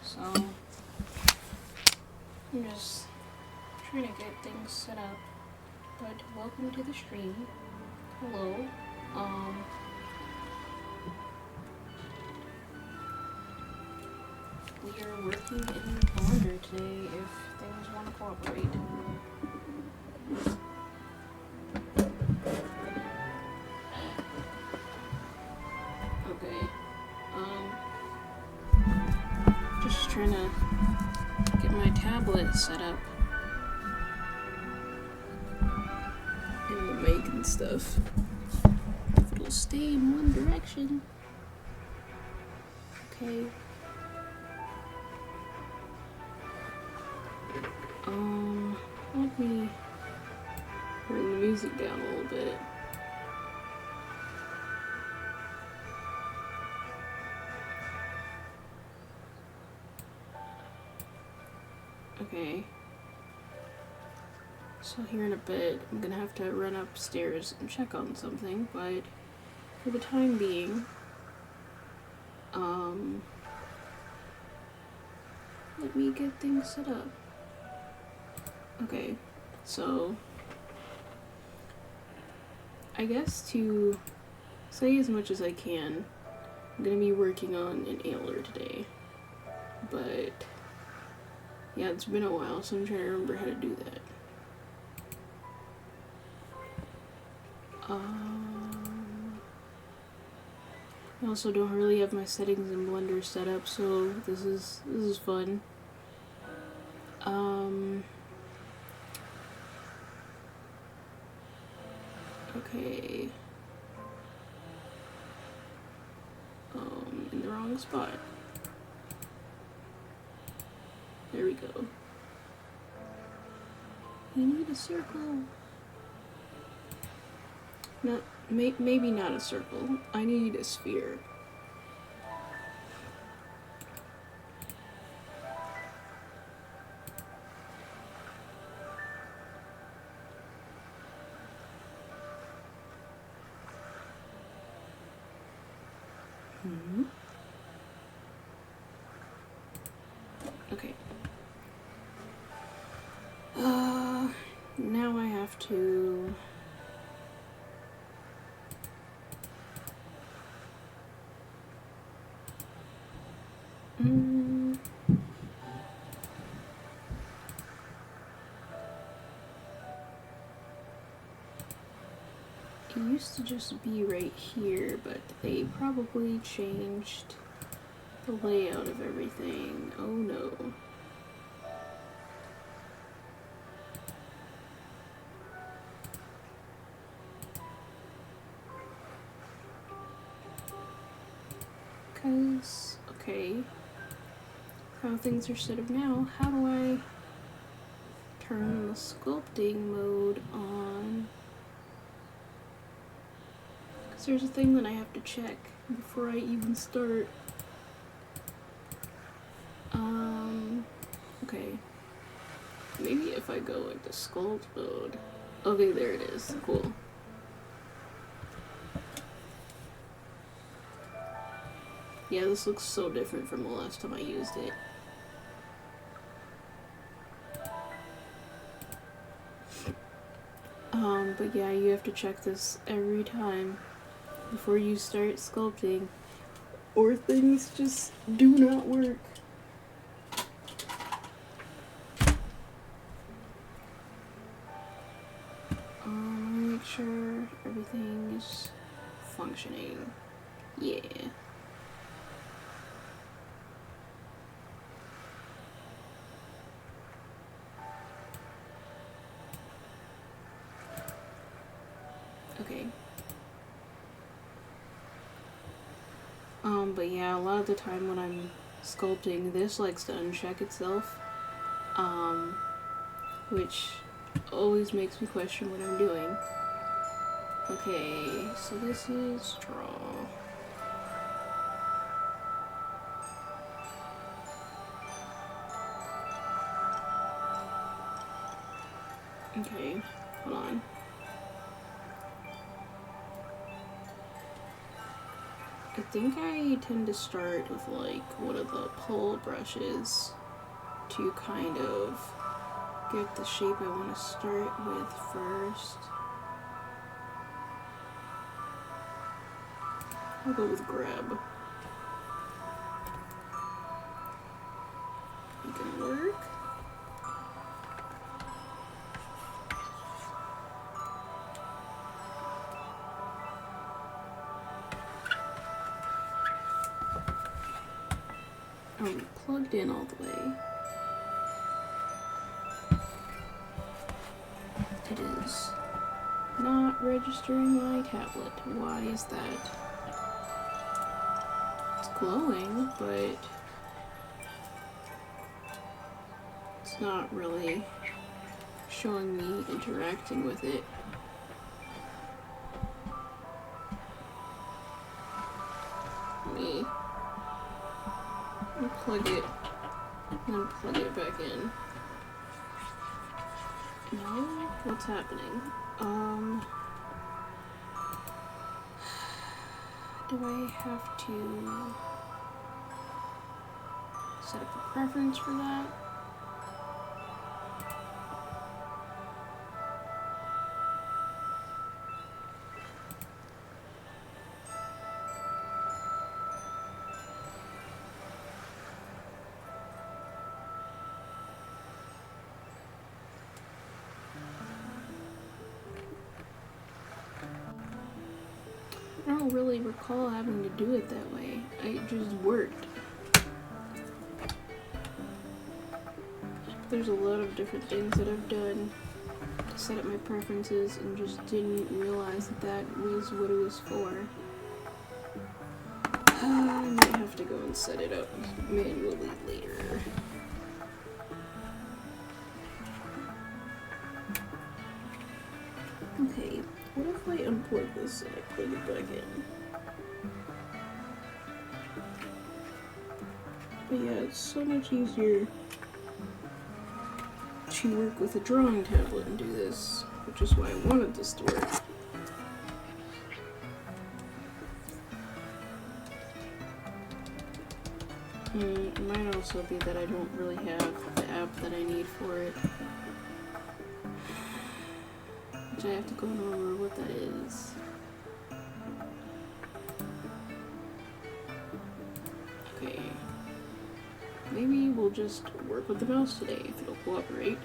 So I'm just trying to get things set up. But welcome to the stream. Hello. We are working in Blender today if things want to cooperate. Okay. Just trying to get my tablet set up. And the mic and stuff. It'll stay in one direction. Okay. Let me bring the music down a little bit. Okay. So here in a bit, I'm gonna have to run upstairs and check on something, but for the time being, let me get things set up. Okay, so I guess to say as much as I can, I'm gonna be working on an antler today, but yeah, it's been a while, so I'm trying to remember how to do that. I also don't really have my settings in Blender set up, so this is fun. Okay. In the wrong spot. There we go. You need a circle. Not, maybe not a circle. I need a sphere. Okay. Now I have to... It used to just be right here, but they probably changed the layout of everything. Oh no. Because, okay, how things are set up now, how do I turn the sculpting mode on? Because there's a thing that I have to check before I even start. Okay. Maybe if I go into sculpt mode. Okay, there it is. Cool. Yeah, this looks so different from the last time I used it. But yeah, you have to check this every time before you start sculpting, or things just do not work. Make sure everything is functioning. Yeah. Okay. But yeah, a lot of the time when I'm sculpting, this likes to uncheck itself, which always makes me question what I'm doing. Okay, so this is draw. Okay, hold on. I think I tend to start with like one of the pull brushes to kind of get the shape I want to start with first. I'll go with grab. You can work. I'm plugged in all the way. It is not registering my tablet. Why is that? It's glowing, but it's not really showing me interacting with it. Let me unplug it and plug it back in. No? What's happening? Do I have to set up a preference for that? I don't really recall having to do it that way. It just worked. There's a lot of different things that I've done to set up my preferences and just didn't realize that that was what it was for. I might have to go and set it up manually later. Okay, what if I unplug this and I plug it back in? But yeah, it's so much easier to work with a drawing tablet and do this, which is why I wanted this to work. It might also be that I don't really have the app that I need for it. Which I have to go over what that is. Okay. Maybe we'll just work with the mouse today if it'll cooperate.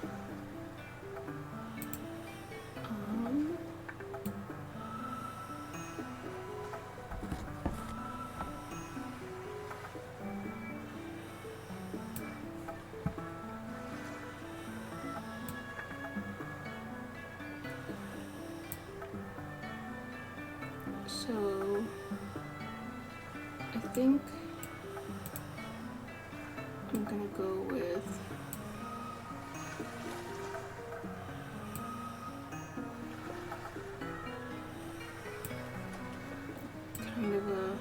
So I think I'm gonna go with kind of a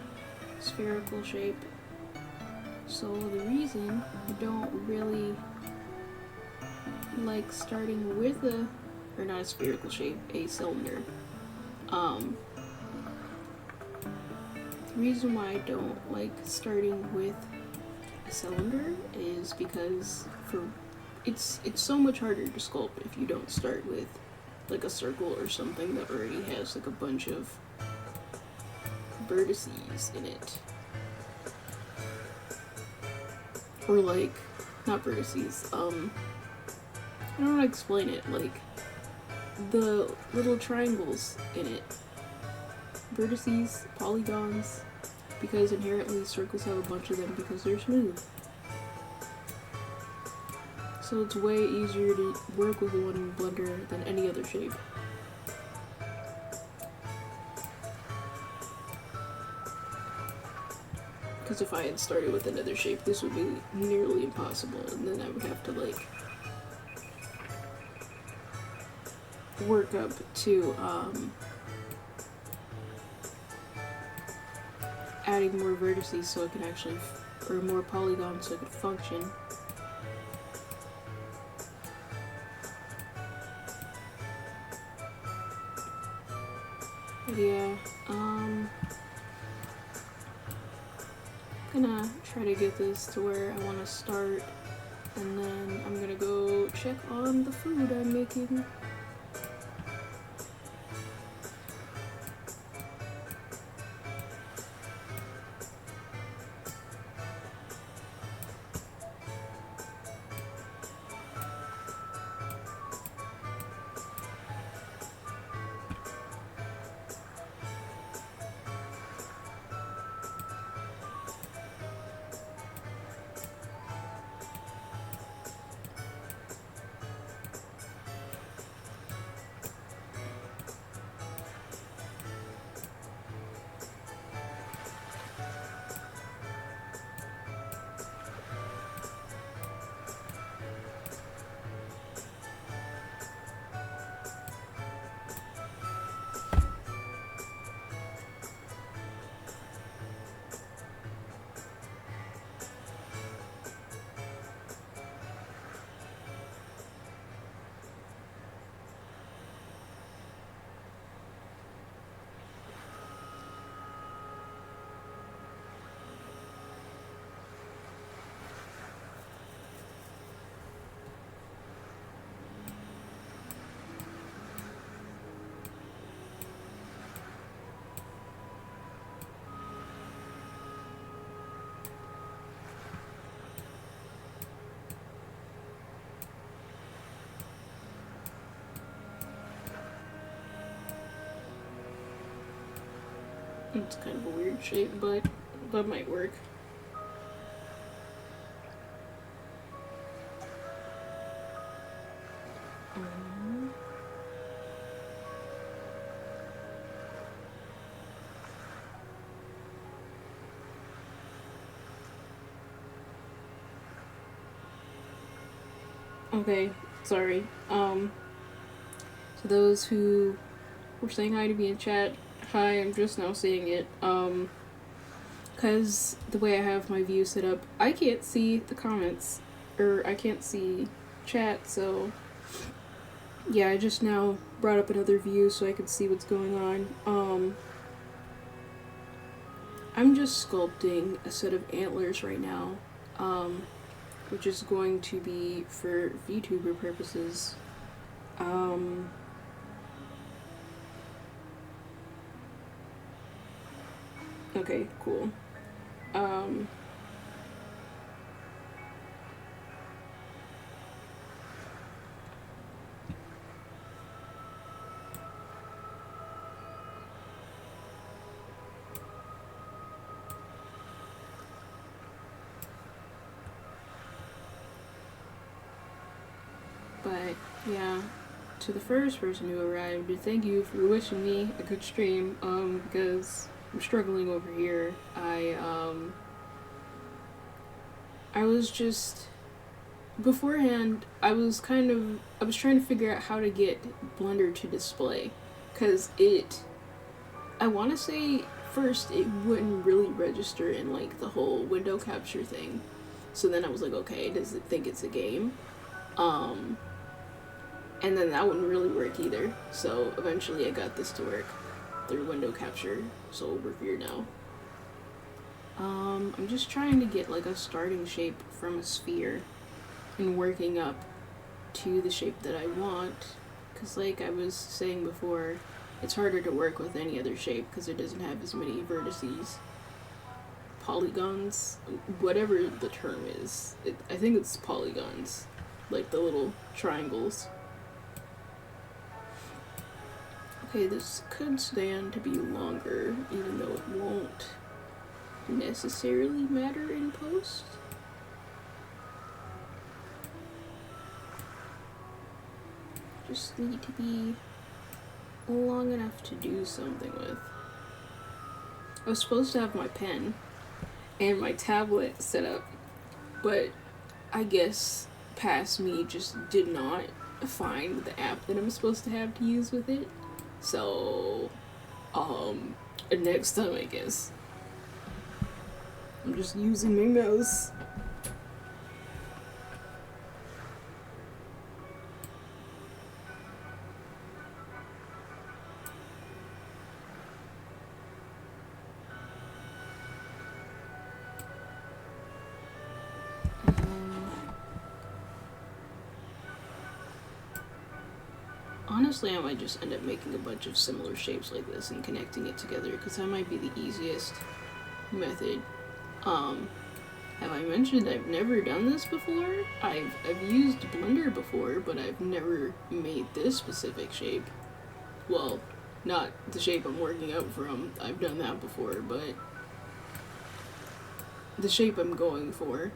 spherical shape. So the reason I don't really like starting with a, or not a spherical shape, a cylinder. The reason why I don't like starting with a cylinder is because it's so much harder to sculpt if you don't start with like a circle or something that already has like a bunch of vertices in it. Or like, not vertices, I don't know how to explain it, like the little triangles in it. Vertices, polygons, because inherently circles have a bunch of them because they're smooth. So it's way easier to work with one in Blender than any other shape. Because if I had started with another shape, this would be nearly impossible, and then I would have to like work up to adding more vertices so it can actually, or more polygons so it could function. But yeah, Gonna try to get this to where I want to start, and then I'm gonna go check on the food I'm making. It's kind of a weird shape, but that might work. Okay, sorry. To those who were saying hi to me in chat, hi, I'm just now seeing it. Because the way I have my view set up, I can't see the comments, or I can't see chat, so yeah, I just now brought up another view so I could see what's going on. I'm just sculpting a set of antlers right now, which is going to be for VTuber purposes. Okay, cool. But yeah, to the first person who arrived, thank you for wishing me a good stream, because I'm struggling over here. I was just, beforehand, I was trying to figure out how to get Blender to display, because I want to say, first, it wouldn't really register in, like, the whole window capture thing. So then I was like, okay, does it think it's a game? And then that wouldn't really work either. So eventually I got this to work through window capture, so we're here now. I'm just trying to get like a starting shape from a sphere and working up to the shape that I want. Because like I was saying before, it's harder to work with any other shape because it doesn't have as many vertices. Polygons, whatever the term is. I think it's polygons, like the little triangles. Okay, this could stand to be longer, even though it won't necessarily matter in post. Just need to be long enough to do something with. I was supposed to have my pen and my tablet set up, but I guess past me just did not find the app that I'm supposed to have to use with it. So, next time I guess. I'm just using my mouse. Honestly, I might just end up making a bunch of similar shapes like this and connecting it together, because that might be the easiest method. Have I mentioned I've never done this before? I've used Blender before, but I've never made this specific shape. Well, not the shape I'm working out from. I've done that before, but the shape I'm going for.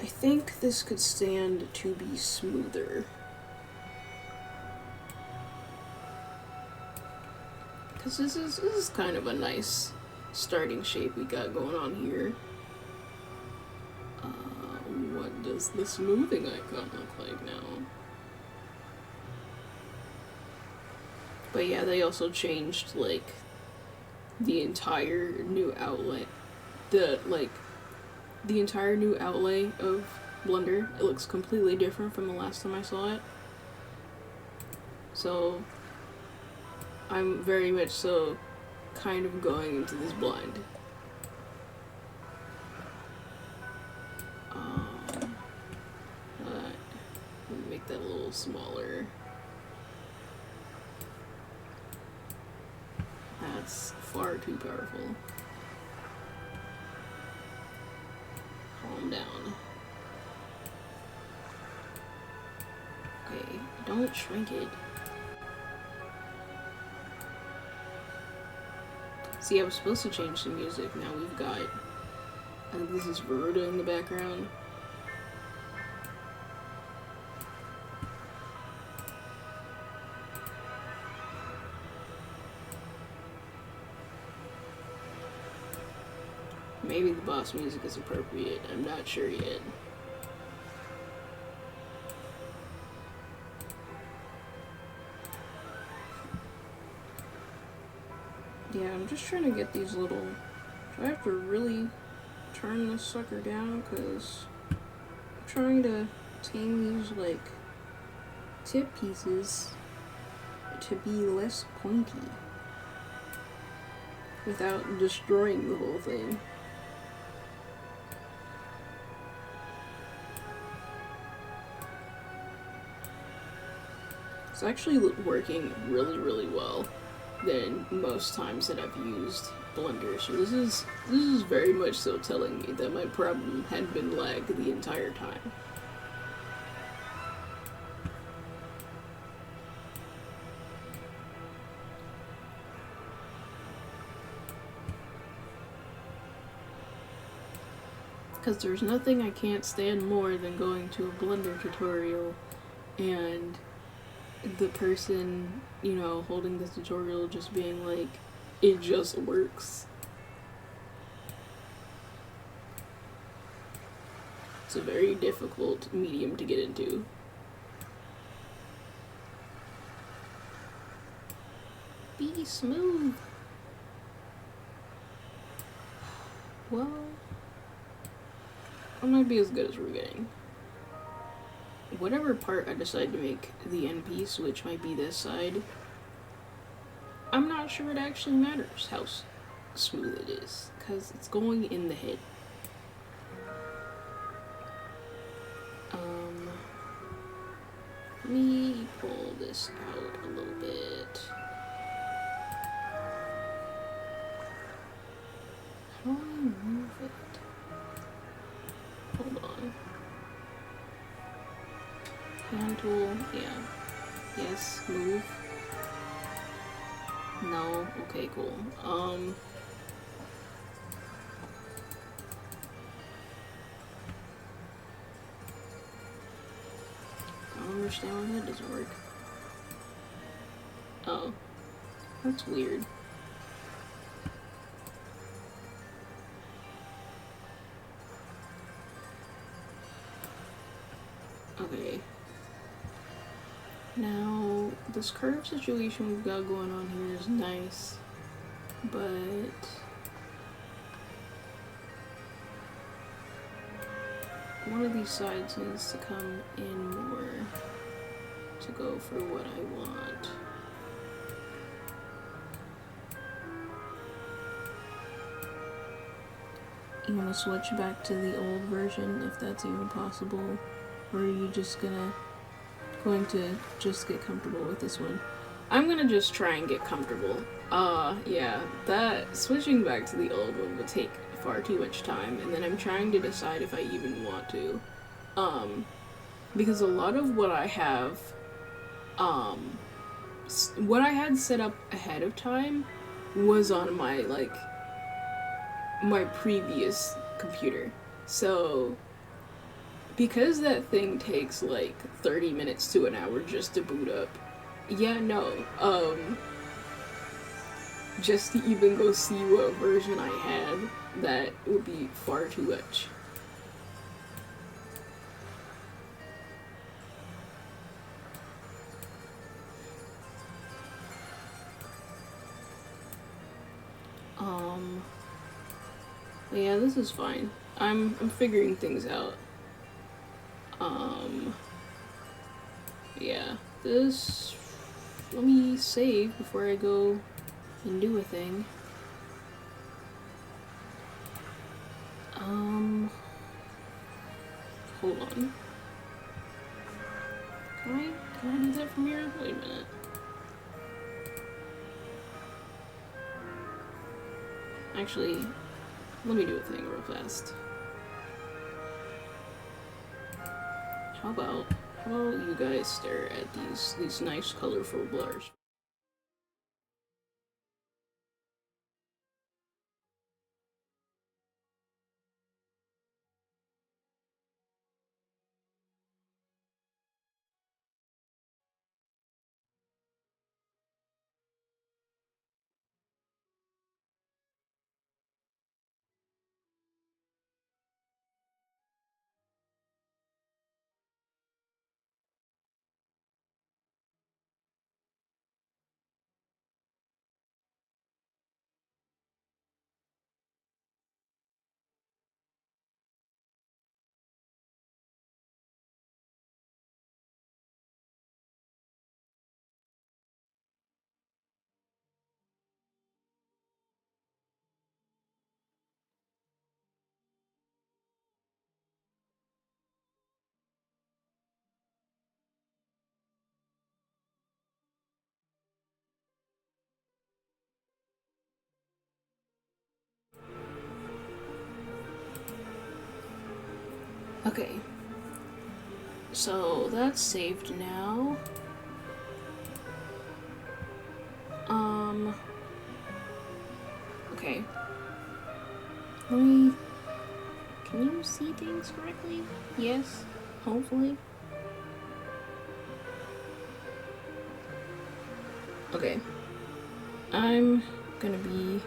I think this could stand to be smoother. Because this is kind of a nice starting shape we got going on here. What does the smoothing icon look like now? But yeah, they also changed, like, the entire new outlet. The entire new outlay of Blender. It looks completely different from the last time I saw it. So I'm very much so kind of going into this blind. Let me make that a little smaller. That's far too powerful. Calm down. Okay, don't shrink it. See, I was supposed to change the music. Now we've got, I think this is Veruda in the background. Maybe the boss music is appropriate. I'm not sure yet. Yeah, I'm just trying to get these little... Do I have to really turn this sucker down? Because I'm trying to tame these, like, tip pieces to be less pointy without destroying the whole thing. It's actually working really, really well than most times that I've used Blender. So this is very much so telling me that my problem had been lag the entire time. Because there's nothing I can't stand more than going to a Blender tutorial and the person, you know, holding the tutorial just being like, it just works. It's a very difficult medium to get into. Be smooth. Well, that might be as good as we're getting. Whatever part I decide to make the end piece, which might be this side, I'm not sure it actually matters how smooth it is, because it's going in the head. Let me pull this out a little bit. How do I move it? Hold on. Hand tool, yeah. Yes, move. No, okay, cool. I don't understand why that doesn't work. Oh, that's weird. Okay. Now, this curve situation we've got going on here is nice, but one of these sides needs to come in more to go for what I want. gonna switch back to the old version if that's even possible, or are you just going to just get comfortable with this one? I'm gonna just try and get comfortable. Yeah, that switching back to the old one would take far too much time, and then I'm trying to decide if I even want to. Because a lot of what I have, what I had set up ahead of time was on my, like, my previous computer. So, because that thing takes, like, 30 minutes to an hour just to boot up, yeah, no, just to even go see what version I had, that would be far too much. Yeah, this is fine. I'm figuring things out. Yeah, this, let me save before I go and do a thing. Hold on. Can I do that from here? Wait a minute. Actually, let me do a thing real fast. How about you guys stare at these nice colorful blurs? Okay. So that's saved now. Okay. Can you see things correctly? Yes? Hopefully? Okay. I'm gonna be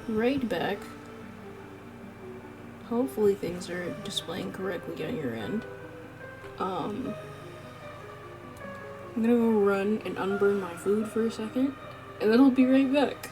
right back. Hopefully things are displaying correctly on your end. I'm gonna go run and unburn my food for a second, and then I'll be right back.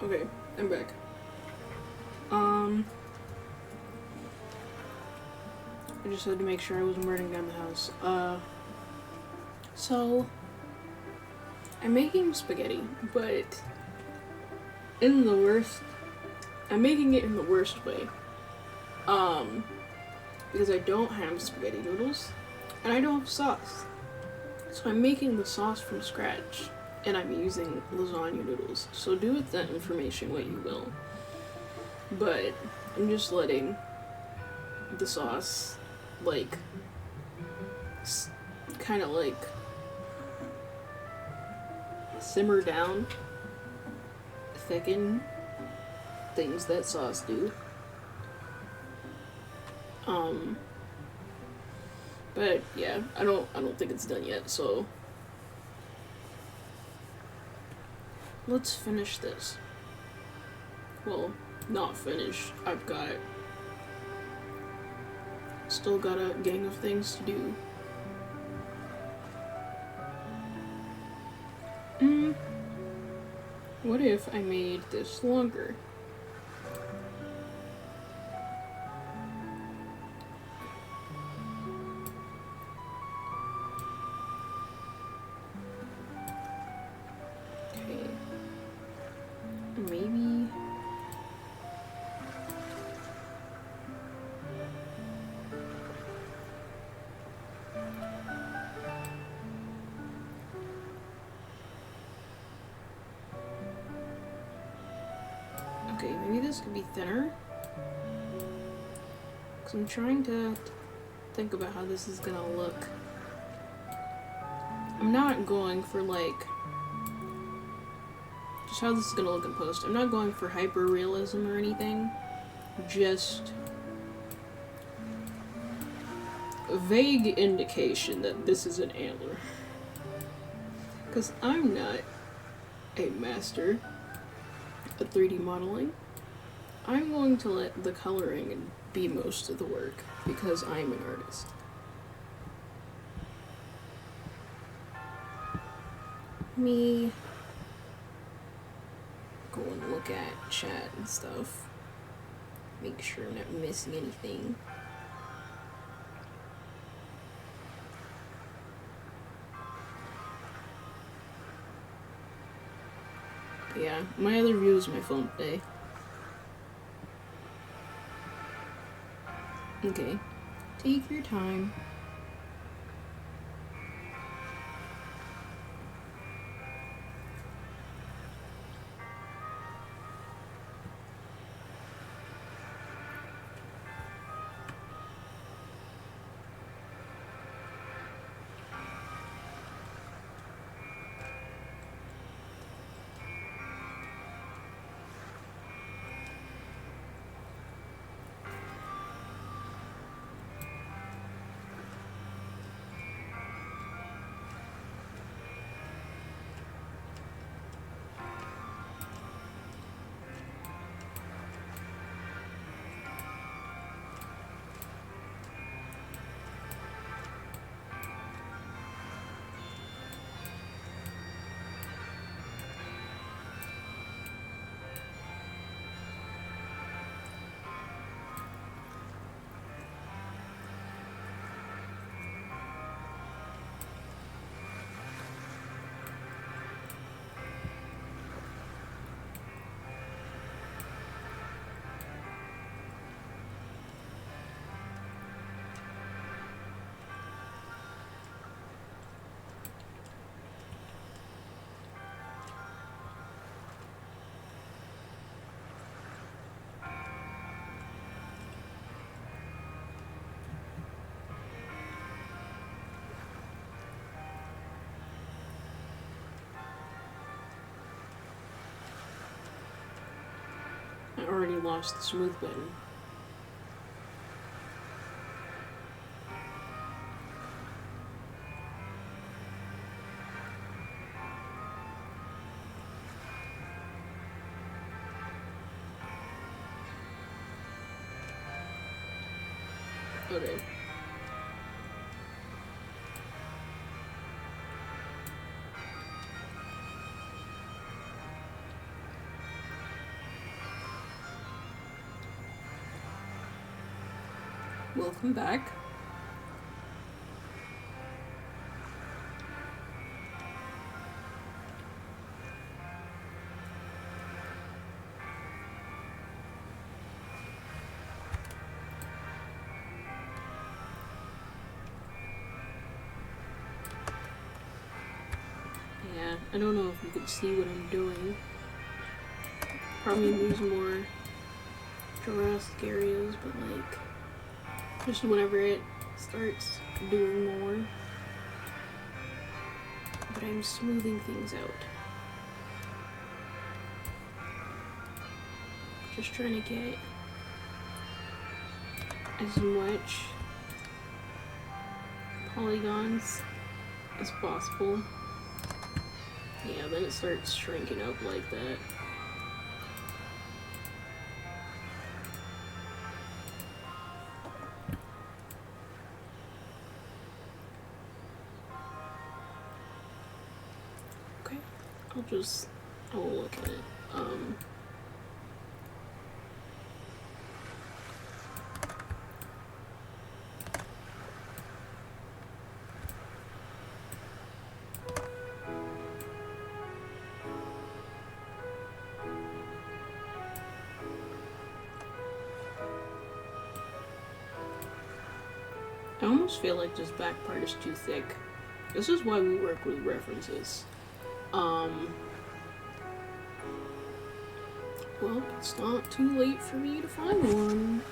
Okay, I'm back. I just had to make sure I wasn't burning down the house. So I'm making spaghetti, but I'm making it in the worst way. Because I don't have spaghetti noodles, and I don't have sauce. So I'm making the sauce from scratch, and I'm using lasagna noodles. So do with that information what you will. But I'm just letting the sauce, like, kind of like simmer down, thicken, things that sauce do. But yeah, I don't think it's done yet, so let's finish this. Well, not finish. Still got a gang of things to do. What if I made this longer? Okay. Maybe. Okay, maybe this could be thinner. Because I'm trying to think about how this is gonna look. I'm not going for, like, just how this is gonna look in post. I'm not going for hyper realism or anything. Just a vague indication that this is an antler. Because I'm not a master at 3D modeling. I'm going to let the coloring be most of the work because I'm an artist. Me go and look at chat and stuff. Make sure I'm not missing anything. But yeah, my other view is my phone today. Okay, take your time. already lost the smooth button. Okay. Welcome back. Yeah, I don't know if you can see what I'm doing. Probably in these more Jurassic areas, but like, just whenever it starts doing more. But I'm smoothing things out. Just trying to get as much polygons as possible. Yeah, then it starts shrinking up like that. Okay, I'll look at it. I almost feel like this back part is too thick. This is why we work with references. Well, it's not too late for me to find one.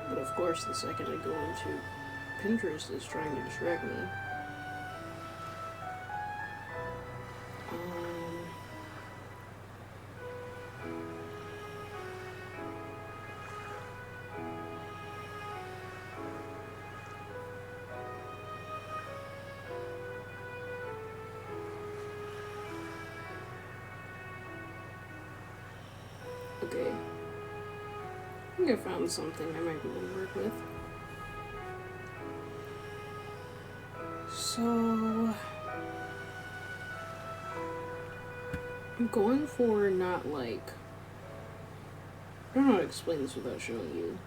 But of course, the second I go into Pinterest, it's trying to distract me. Okay. I think I found something I might be able to work with. So I'm going for not like, I don't know how to explain this without showing you.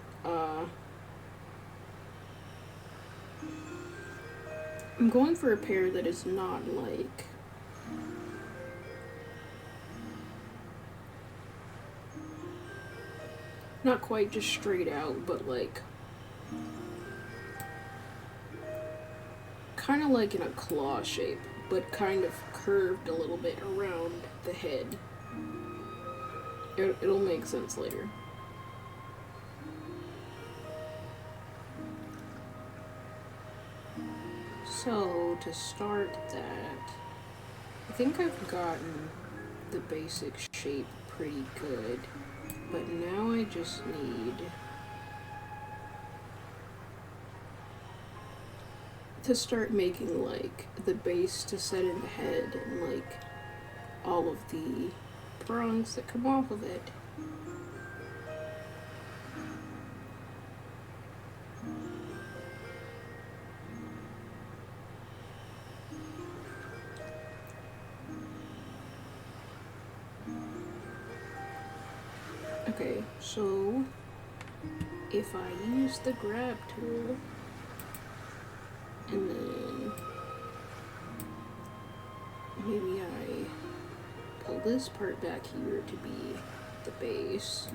I'm going for a pair that is not like not quite just straight out, but like kind of like in a claw shape, but kind of curved a little bit around the head. It'll make sense later. So to start that, I think I've gotten the basic shape pretty good, but now I just need to start making like the base to set in the head and like all of the prongs that come off of it. Okay, so if I use the grab tool and then maybe I pull this part back here to be the base.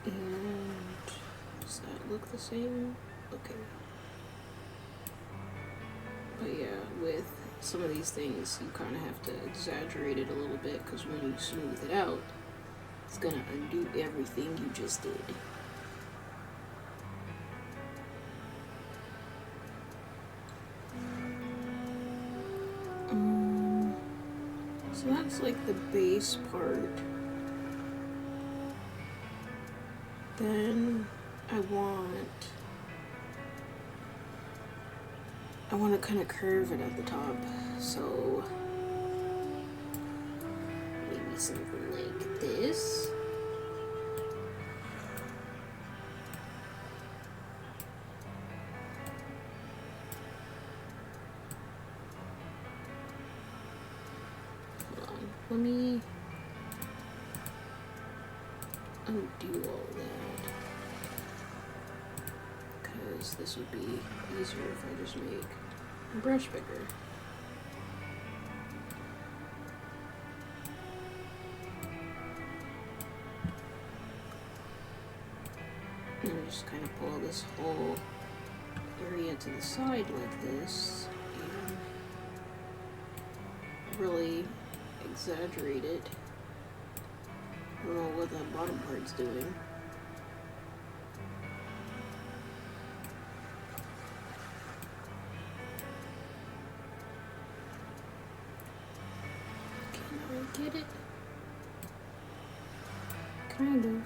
And does that look the same? Okay. But yeah, with some of these things, you kind of have to exaggerate it a little bit, because when you smooth it out, it's gonna undo everything you just did. So that's like the base part. Then I want to kind of curve it at the top, so maybe something like this. Hold on, let me undo all that, because this would be easier if I just make a brush bigger. And just kind of pull this whole area to the side like this, and really exaggerate it. I don't know what that bottom part's doing. Can I get it? Kind of.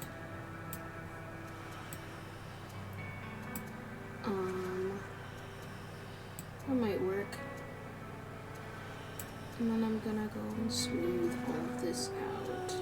That might work. And then I'm gonna go and smooth all of this out.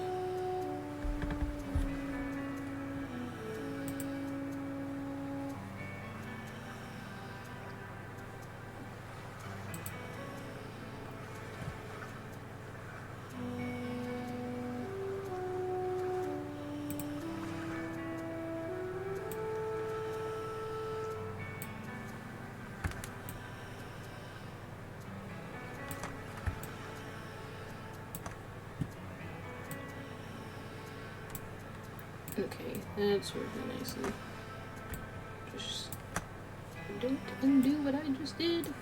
Okay, that's working nicely. Just don't undo what I just did.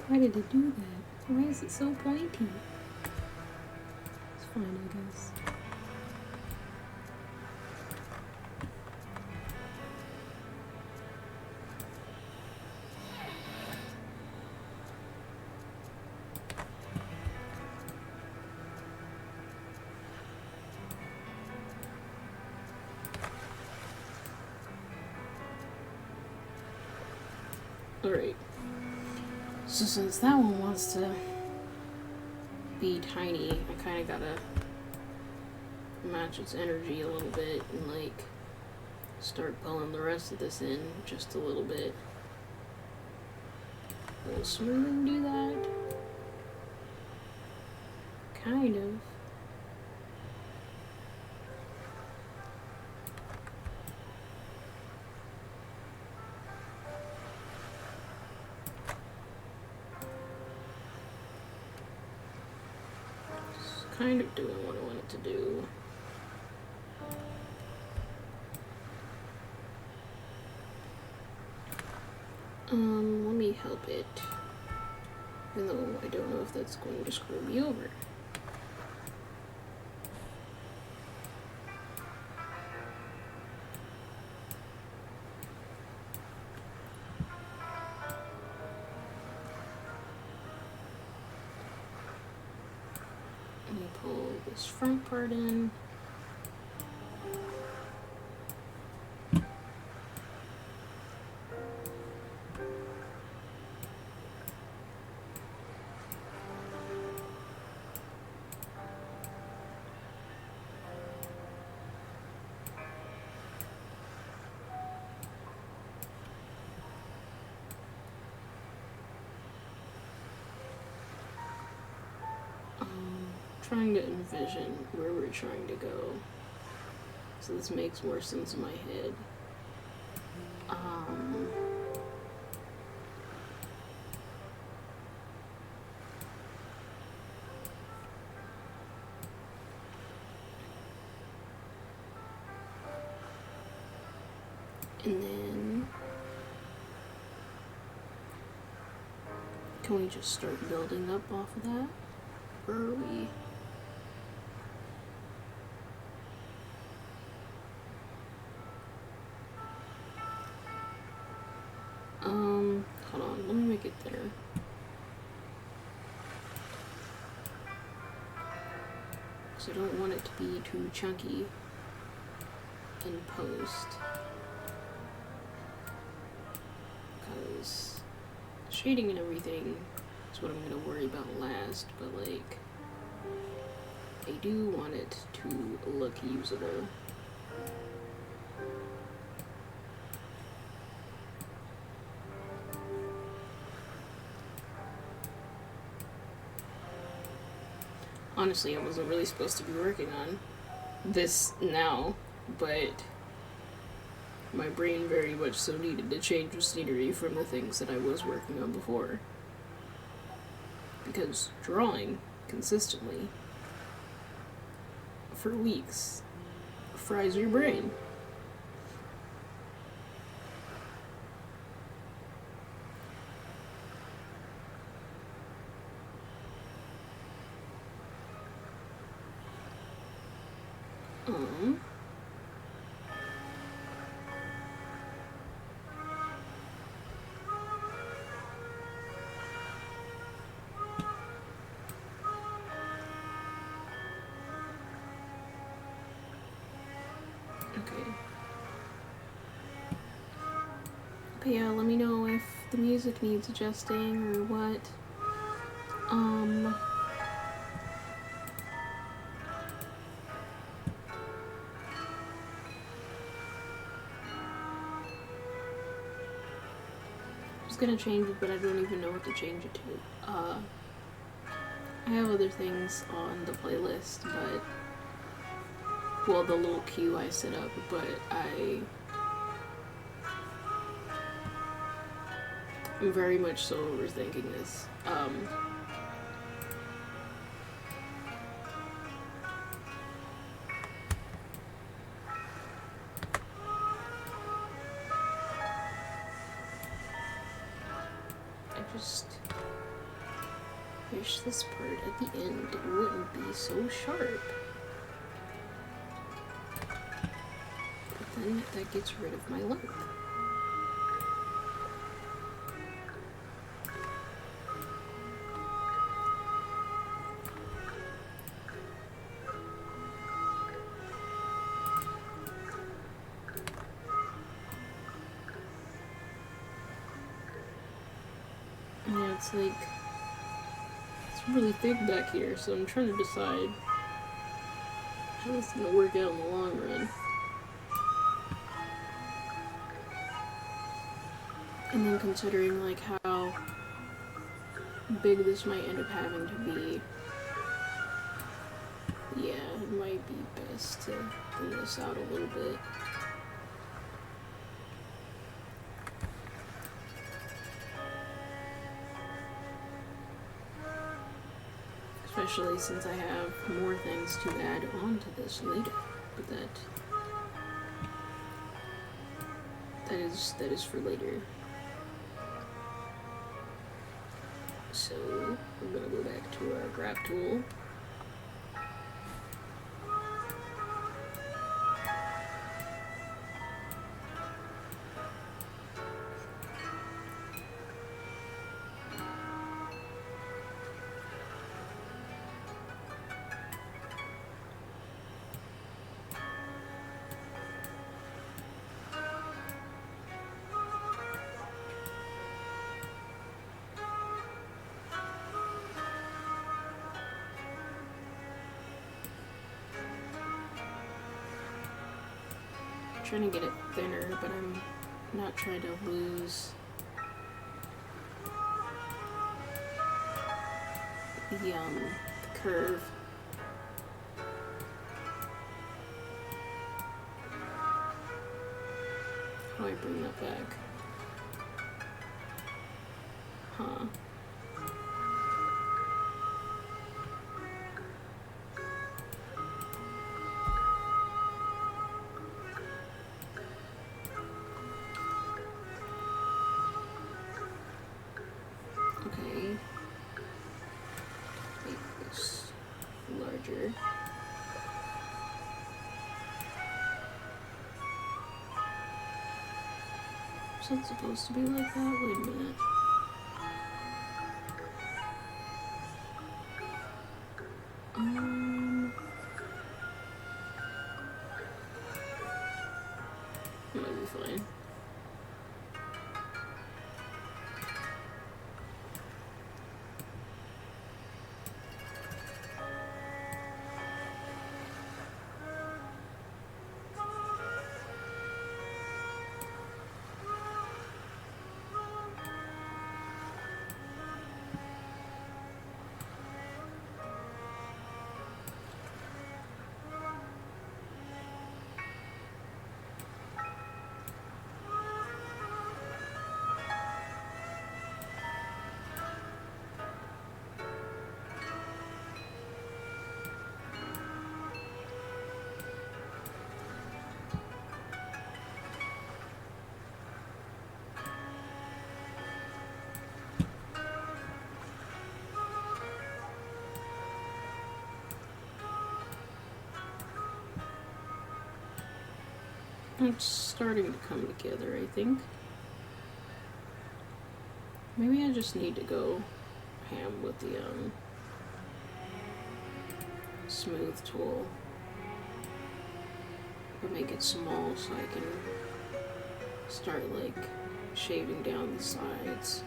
Why did it do that? Why is it so pointy? It's fine, I guess. Alright. So since that one wants to be tiny, I kind of gotta match its energy a little bit and like start pulling the rest of this in just a little bit. Will smoothing do that? Kind of. Kind of doing what I want it to do. Let me help it. Even though I don't know if that's going to screw me over. Let me pull this front part in. trying to envision where we're trying to go, so this makes more sense in my head. And then can we just start building up off of that? Where are we? Hold on, let me make it thinner. Because I don't want it to be too chunky in post. Because shading and everything is what I'm going to worry about last, but like, I do want it to look usable. Honestly, I wasn't really supposed to be working on this now, but my brain very much so needed to change the scenery from the things that I was working on before. Because drawing consistently for weeks fries your brain. But yeah, let me know if the music needs adjusting or what. I was gonna change it, but I don't even know what to change it to. I have other things on the playlist, but, well, the little queue I set up, but I'm very much so overthinking this. I just wish this part at the end wouldn't be so sharp. But then that gets rid of my length. Yeah, it's like, it's really thick back here, so I'm trying to decide how this is going to work out in the long run. And then considering like how big this might end up having to be, yeah, it might be best to thin this out a little bit. Especially since I have more things to add on to this later, but that is for later. So we're gonna go back to our grab tool. Trying to get it thinner, but I'm not trying to lose the curve. I bring that back? Huh. Okay. Make this larger. Is that supposed to be like that? Wait a minute. Might be fine. It's starting to come together, I think. Maybe I just need to go ham with the smooth tool. But make it small so I can start like shaving down the sides.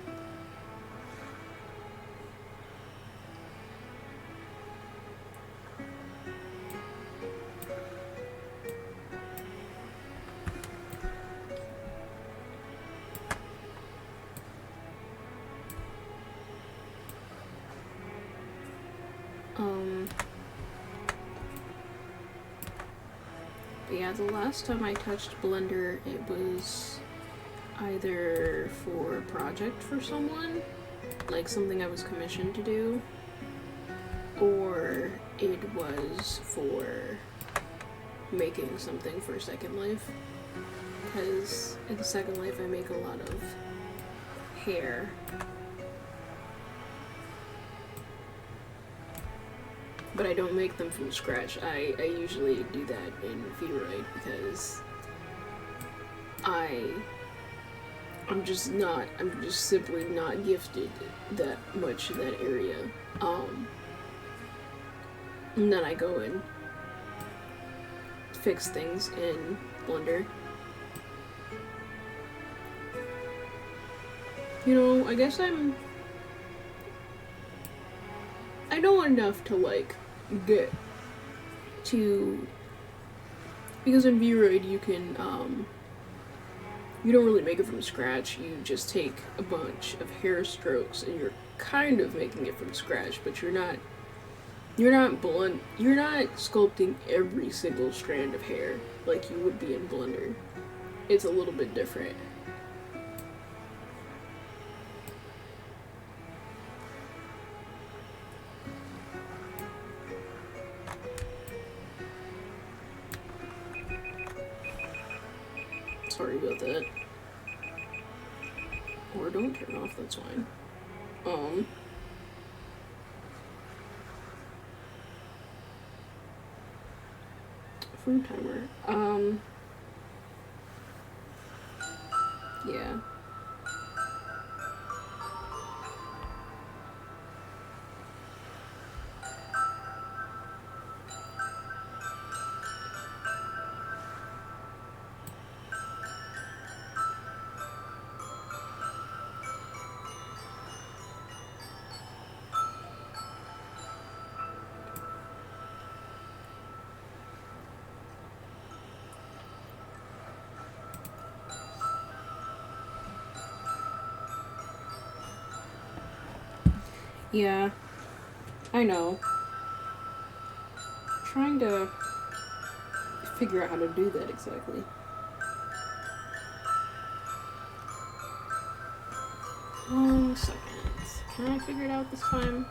Yeah, the last time I touched Blender, it was either for a project for someone, like something I was commissioned to do, or it was for making something for Second Life, because in Second Life I make a lot of hair. But I don't make them from scratch. I usually do that in vtuber because I'm just simply not gifted that much in that area. And then I go and fix things in Blender. You know, I guess I know enough to like get to, because in vtuber you can you don't really make it from scratch. You just take a bunch of hair strokes and you're kind of making it from scratch, but you're not sculpting every single strand of hair like you would be in Blender. It's a little bit different. Sorry about that. Or don't turn off, that's fine. Food timer. Yeah. Yeah, I know. I'm trying to figure out how to do that exactly. 2 seconds. Can I figure it out this time?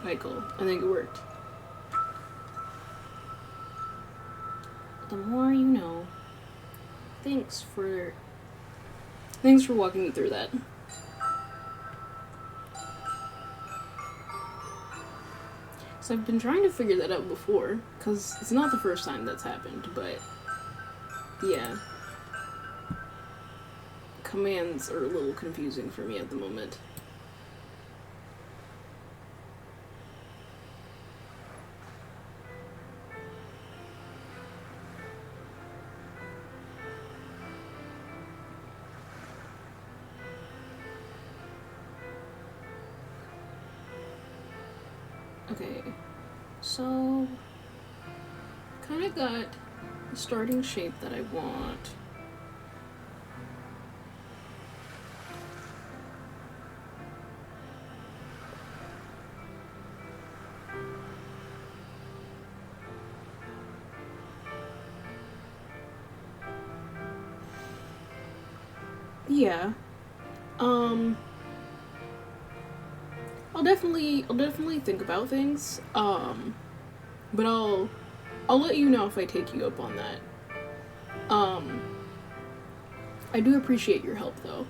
Okay, cool. I think it worked. The more you know. Thanks for walking me through that. So I've been trying to figure that out before, because it's not the first time that's happened, but yeah. Commands are a little confusing for me at the moment. Okay, so kind of got the starting shape that I want. Yeah. I'll definitely think about things. But I'll let you know if I take you up on that. I do appreciate your help though.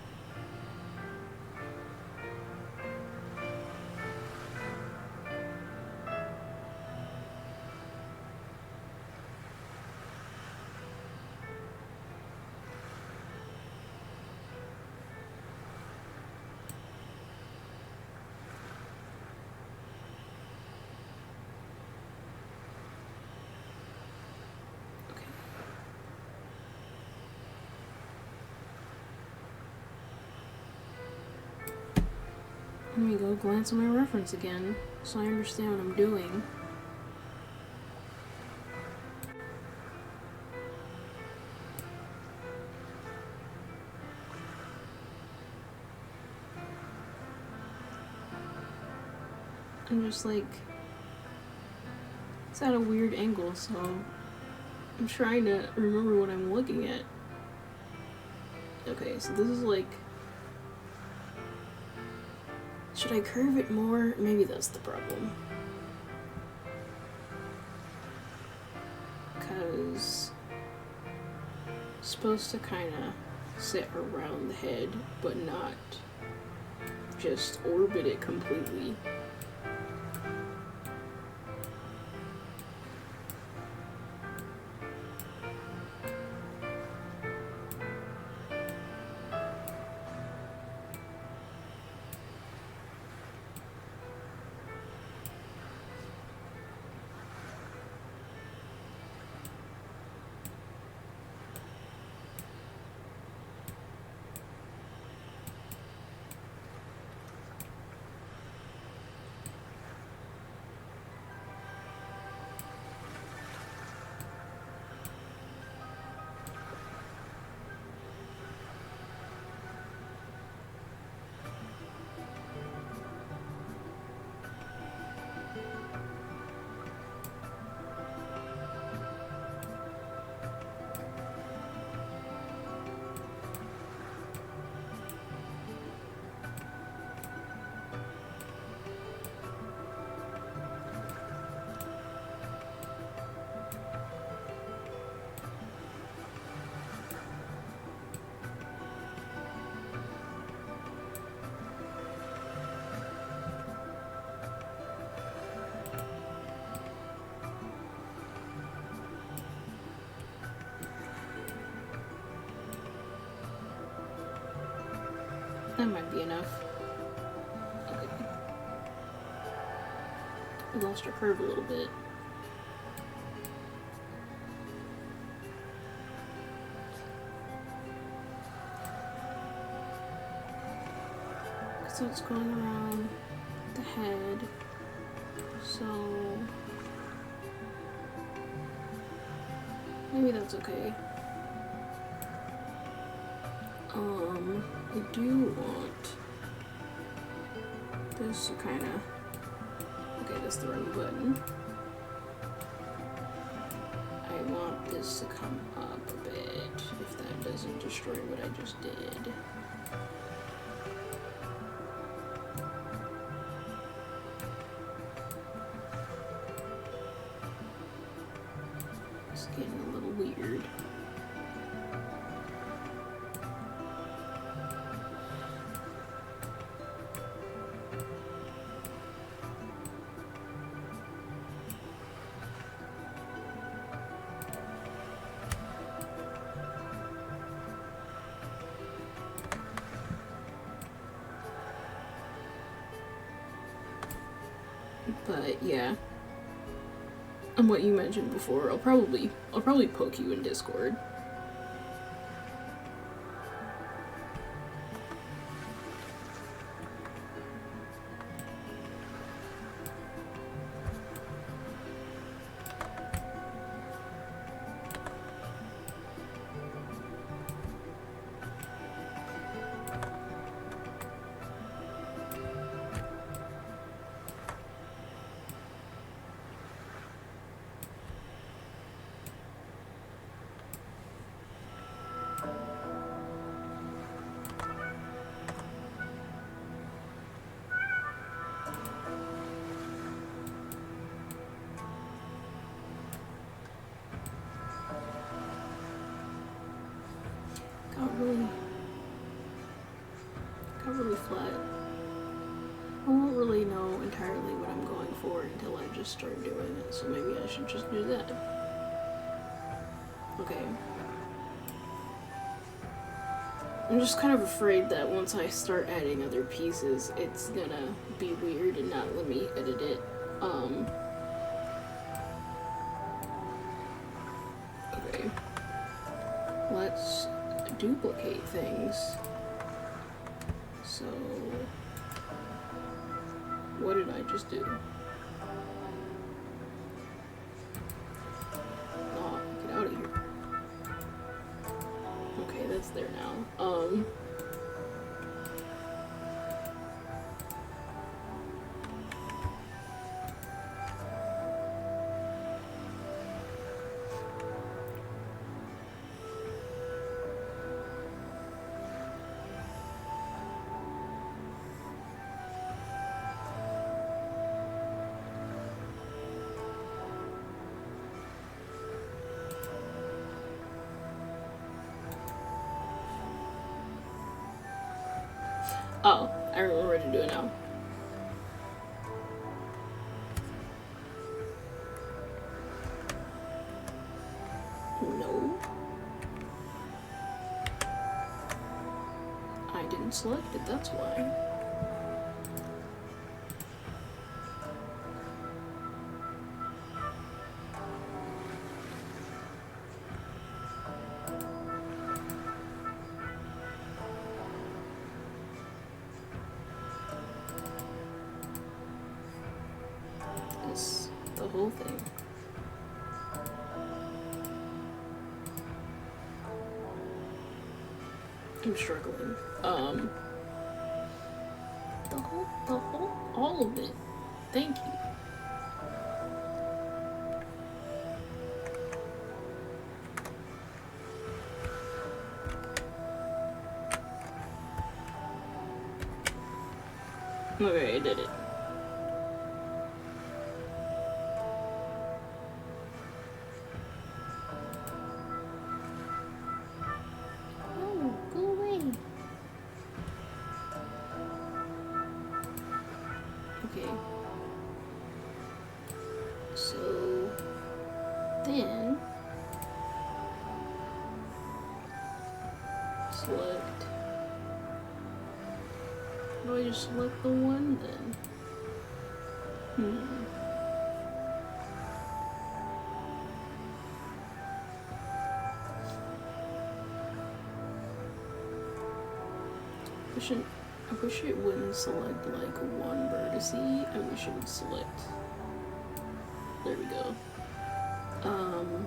Let me go glance at my reference again, so I understand what I'm doing. I'm just like, it's at a weird angle, so I'm trying to remember what I'm looking at. Okay, so this is like, should I curve it more? Maybe that's the problem. Because it's supposed to kind of sit around the head, but not just orbit it completely. That might be enough. Okay. We lost our curve a little bit. So it's going around the head. So maybe that's okay. I do want this to kind of, okay, that's the wrong button. I want this to come up a bit, if that doesn't destroy what I just did. It's getting a little weird. But yeah, and what you mentioned before, I'll probably poke you in Discord. Got really flat. I won't really know entirely what I'm going for until I just start doing it, so maybe I should just do that. Okay. I'm just kind of afraid that once I start adding other pieces, it's gonna be weird and not let me edit it. Okay. Let's duplicate things. So, what did I just do? Oh, get out of here. Okay, that's there now. Oh, I remember what to do it now. No. I didn't select it, that's why. The whole thing. I'm struggling. All of it. Thank you. Okay, I did it. Okay. So then select probably just select the one then. I wish it wouldn't select like one vertex. I wish it would select. There we go. And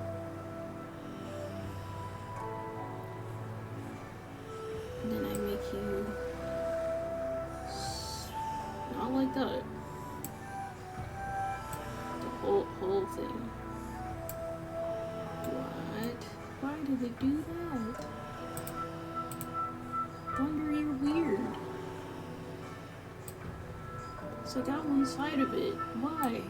then I make you not like that. The whole thing. What? Why did it do that? Thunder, you're weird. So I got one side of it. Why?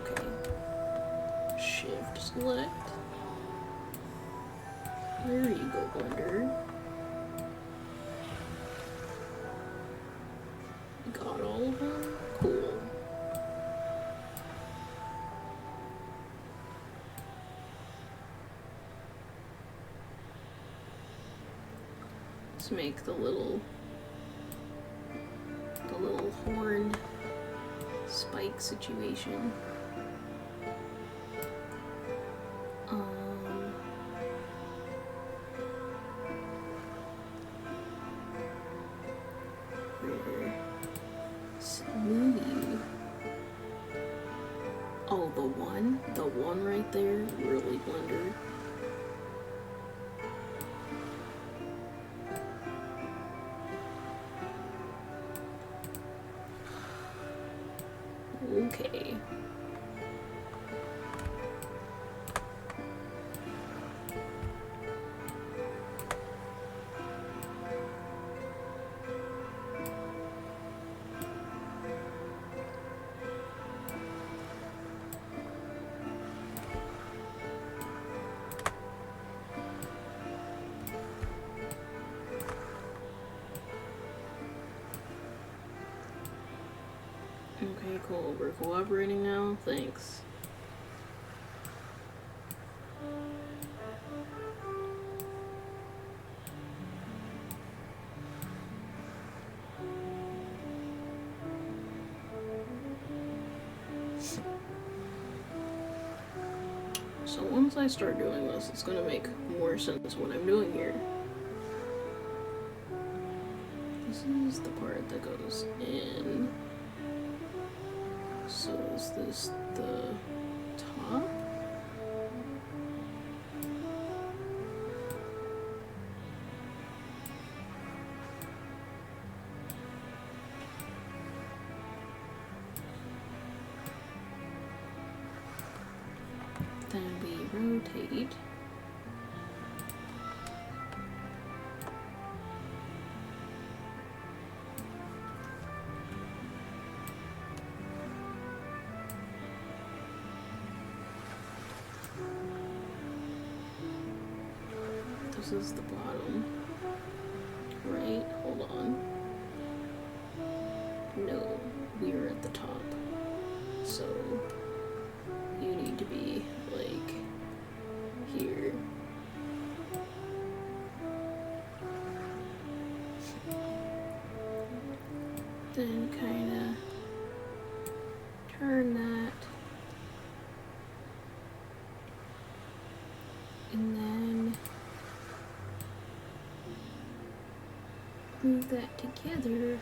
Okay. Shift select. There you go, Blender. Got all of them? Cool. Let's make the little horn spike situation. Move you. Oh, the one right there, really, Blender. Okay. Okay, cool. We're cooperating now. Thanks. So once I start doing this, it's gonna make more sense what I'm doing here. This is the part that goes in. So is this the top? Then we rotate. This is the bottom, right? Hold on. No, we are at the top. So you need to be like here. Then kind of turn that. And then move that together.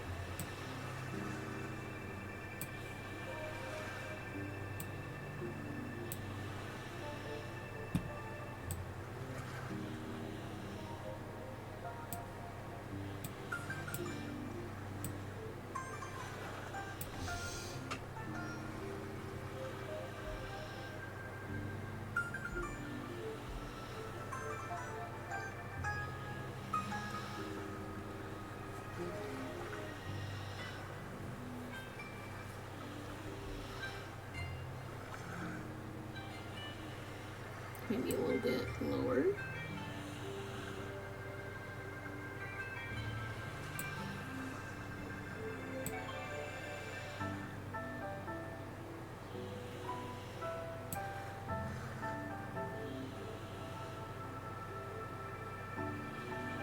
Maybe a little bit lower.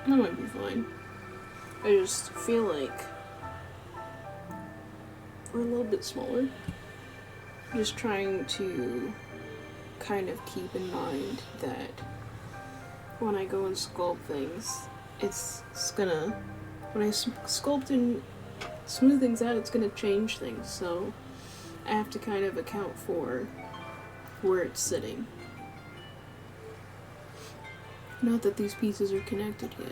That might be fine. I just feel like we're a little bit smaller. Just trying to kind of keep in mind that when I go and sculpt things, it's gonna, when I sculpt and smooth things out, it's gonna change things, so I have to kind of account for where it's sitting. Not that these pieces are connected yet.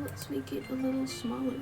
Let's make it a little smaller.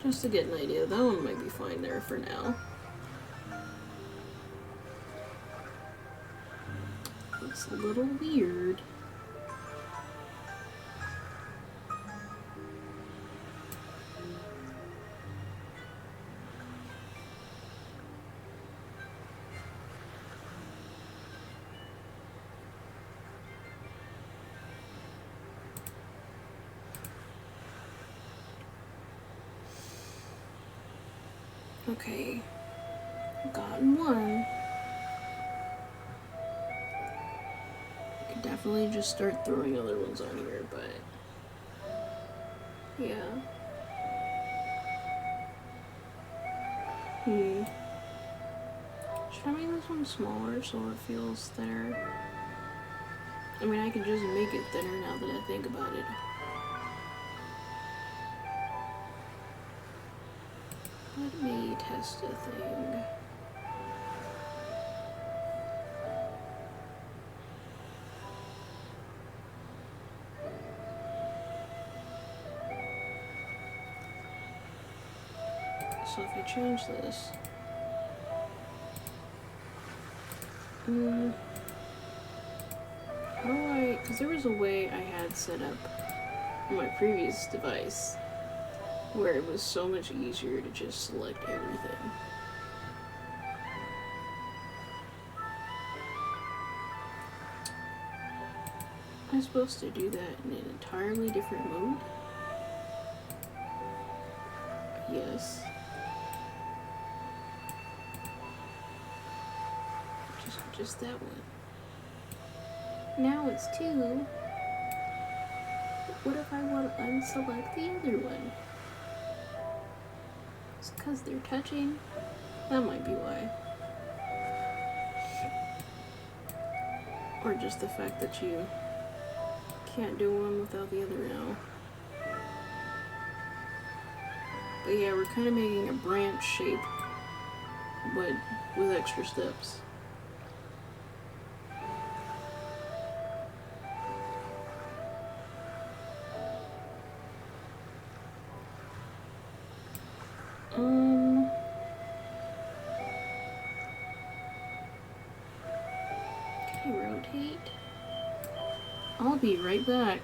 Just to get an idea, that one might be fine there for now. It's a little weird. Okay, gotten one. I could definitely just start throwing other ones on here, but yeah. Should I make this one smaller so it feels thinner? I mean, I could just make it thinner now that I think about it. Let me test a thing. So if I change this, how do I, because there was a way I had set up on my previous device where it was so much easier to just select everything. I'm supposed to do that in an entirely different mode? Yes. Just that one. Now it's 2. But what if I want to unselect the other one? It's because they're touching. That might be why. Or just the fact that you can't do one without the other now. But yeah, we're kind of making a branch shape, but with extra steps. Can I rotate? I'll be right back.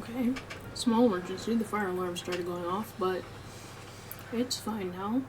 Okay, small emergency, the fire alarm started going off, but it's fine now.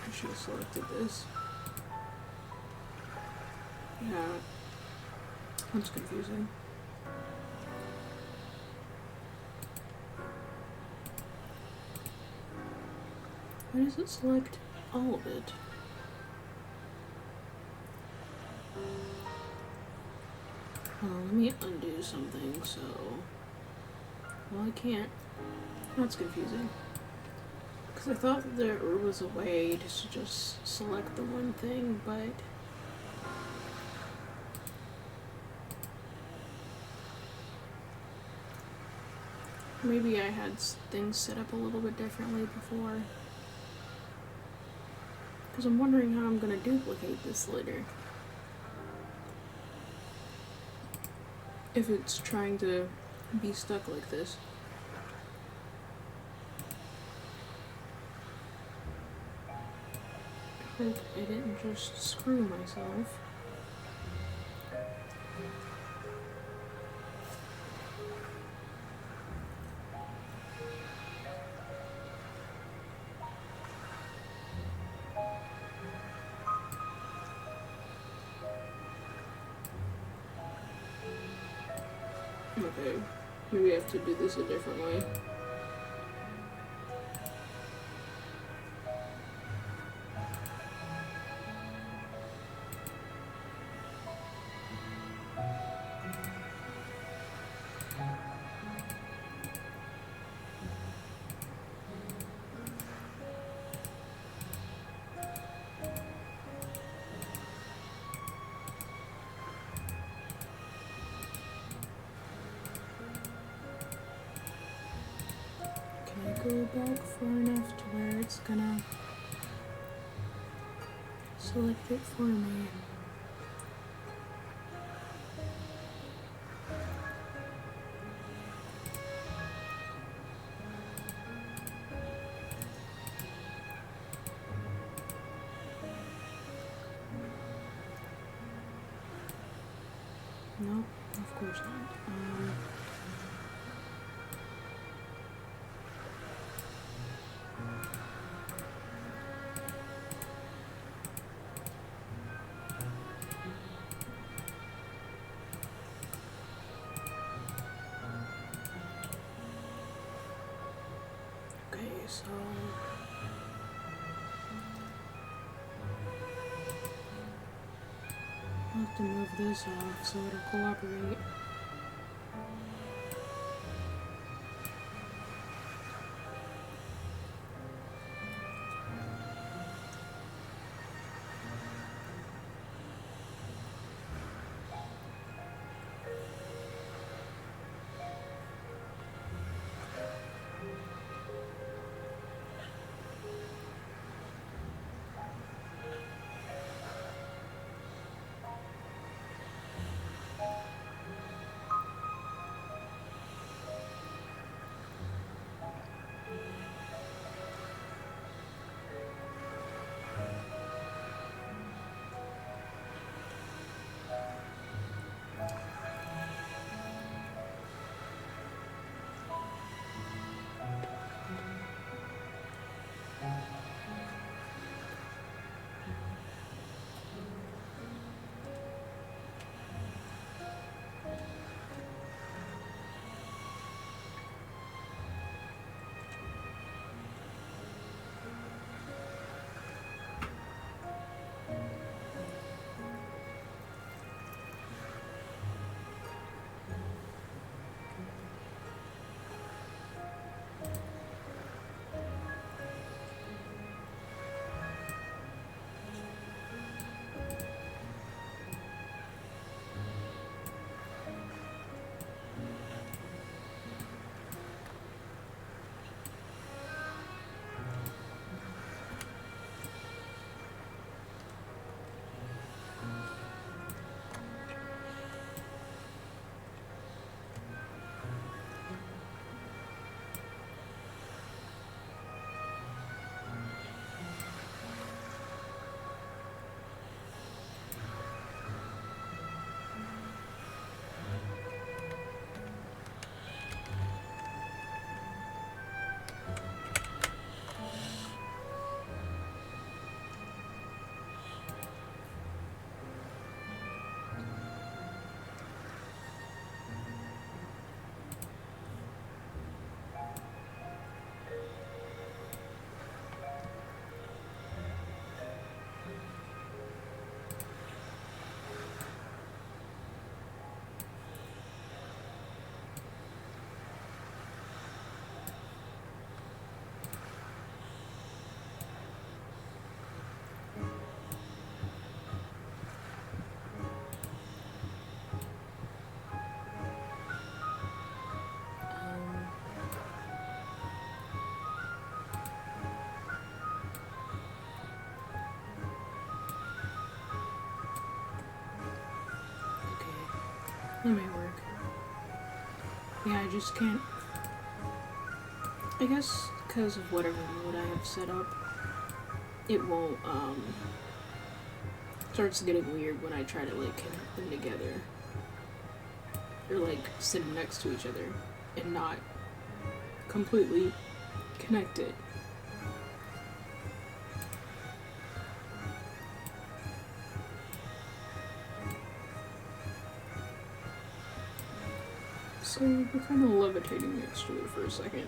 I should have selected this. Yeah, that's confusing. Why does it select all of it? Let me undo something, so... Well, I can't. That's confusing. Because I thought that there was a way to just select the one thing, but... Maybe I had things set up a little bit differently before. Because I'm wondering how I'm going to duplicate this later. If it's trying to be stuck like this. I hope I didn't just screw myself. Okay, maybe I have to do this a different way. Go back far enough to where it's gonna select it for me. No, of course not. Okay, so I'll have to move this off so it'll cooperate. That may work. Yeah, I just can't. I guess because of whatever mode I have set up, it won't, starts getting weird when I try to, like, connect them together. Or, like, sit them next to each other and not completely connected. So we're kind of levitating next to it for a second.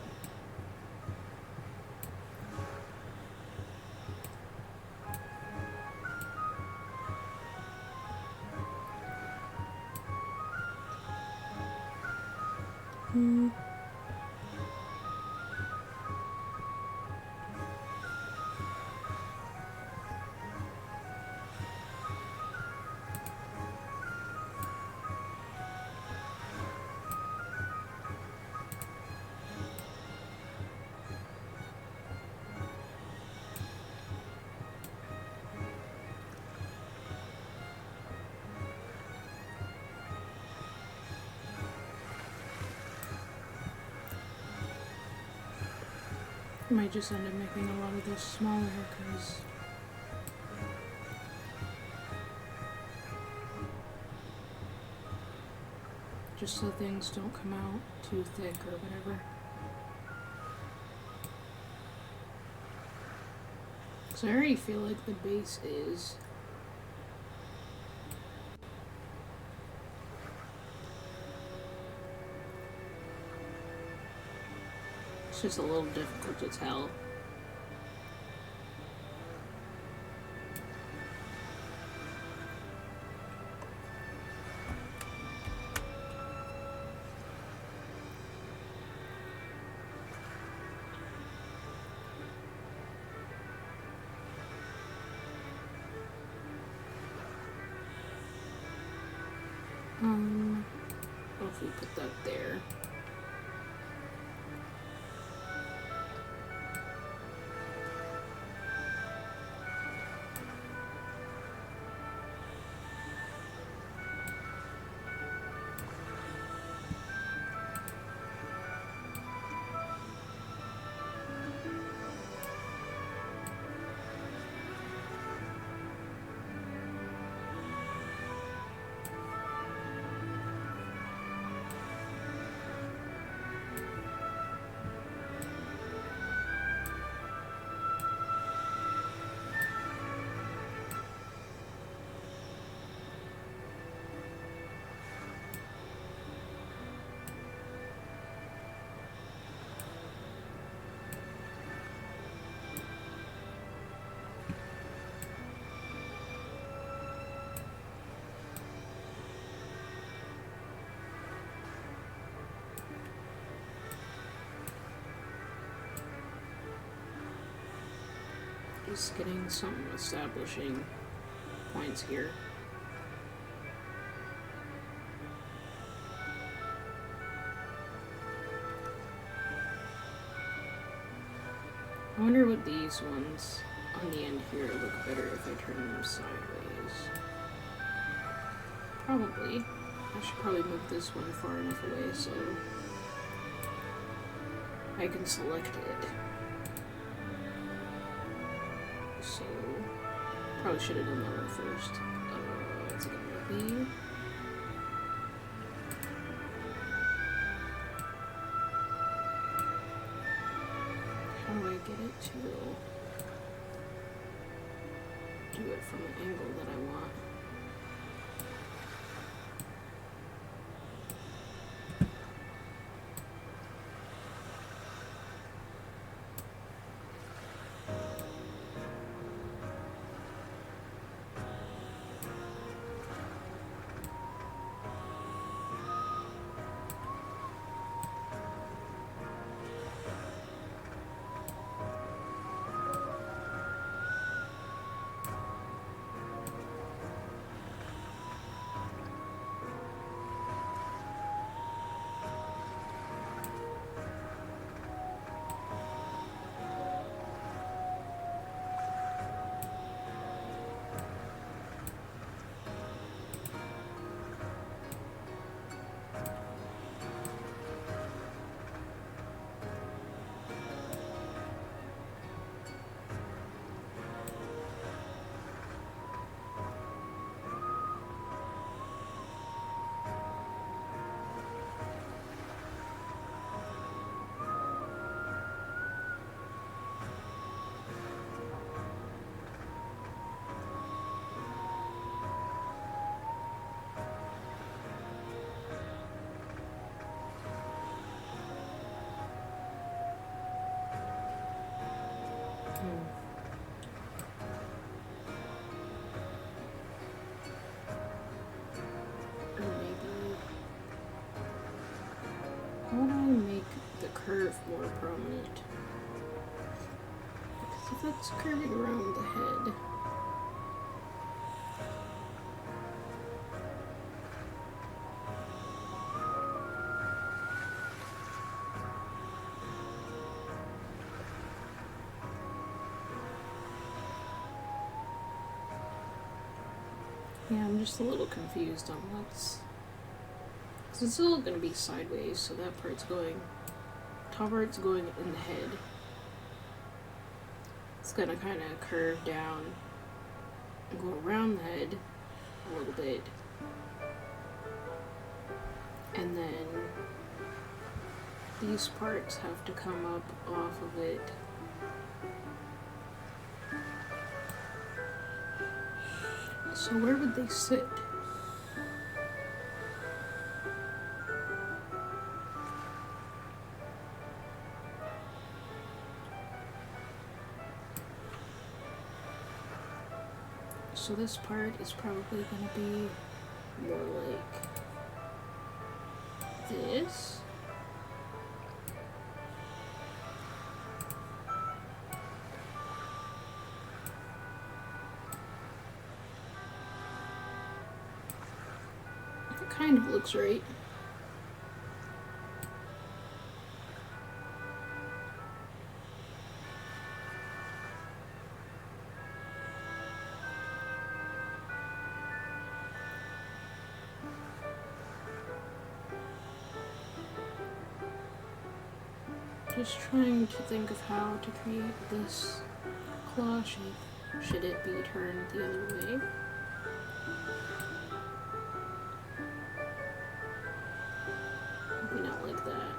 I might just end up making a lot of this smaller because just so things don't come out too thick or whatever. So I already feel like the base is it's just a little difficult to tell. If we put that there. Just getting some establishing points here. I wonder what these ones on the end here look better if I turn them sideways. Probably. I should probably move this one far enough away so I can select it. So, probably should have done that one first. What's it gonna be? How do I get it to do it from an angle that I want? Or maybe... How would I make the curve more prominent? Because if that's curving around the head... Yeah, I'm just a little confused on what's... Because it's still going to be sideways, so that part's going... Top part's going in the head. It's going to kind of curve down and go around the head a little bit. And then these parts have to come up off of it. So where would they sit? So this part is probably going to be more like this. It kind of looks right. Just trying to think of how to create this claw shape. Should it be turned the other way? Maybe not like that.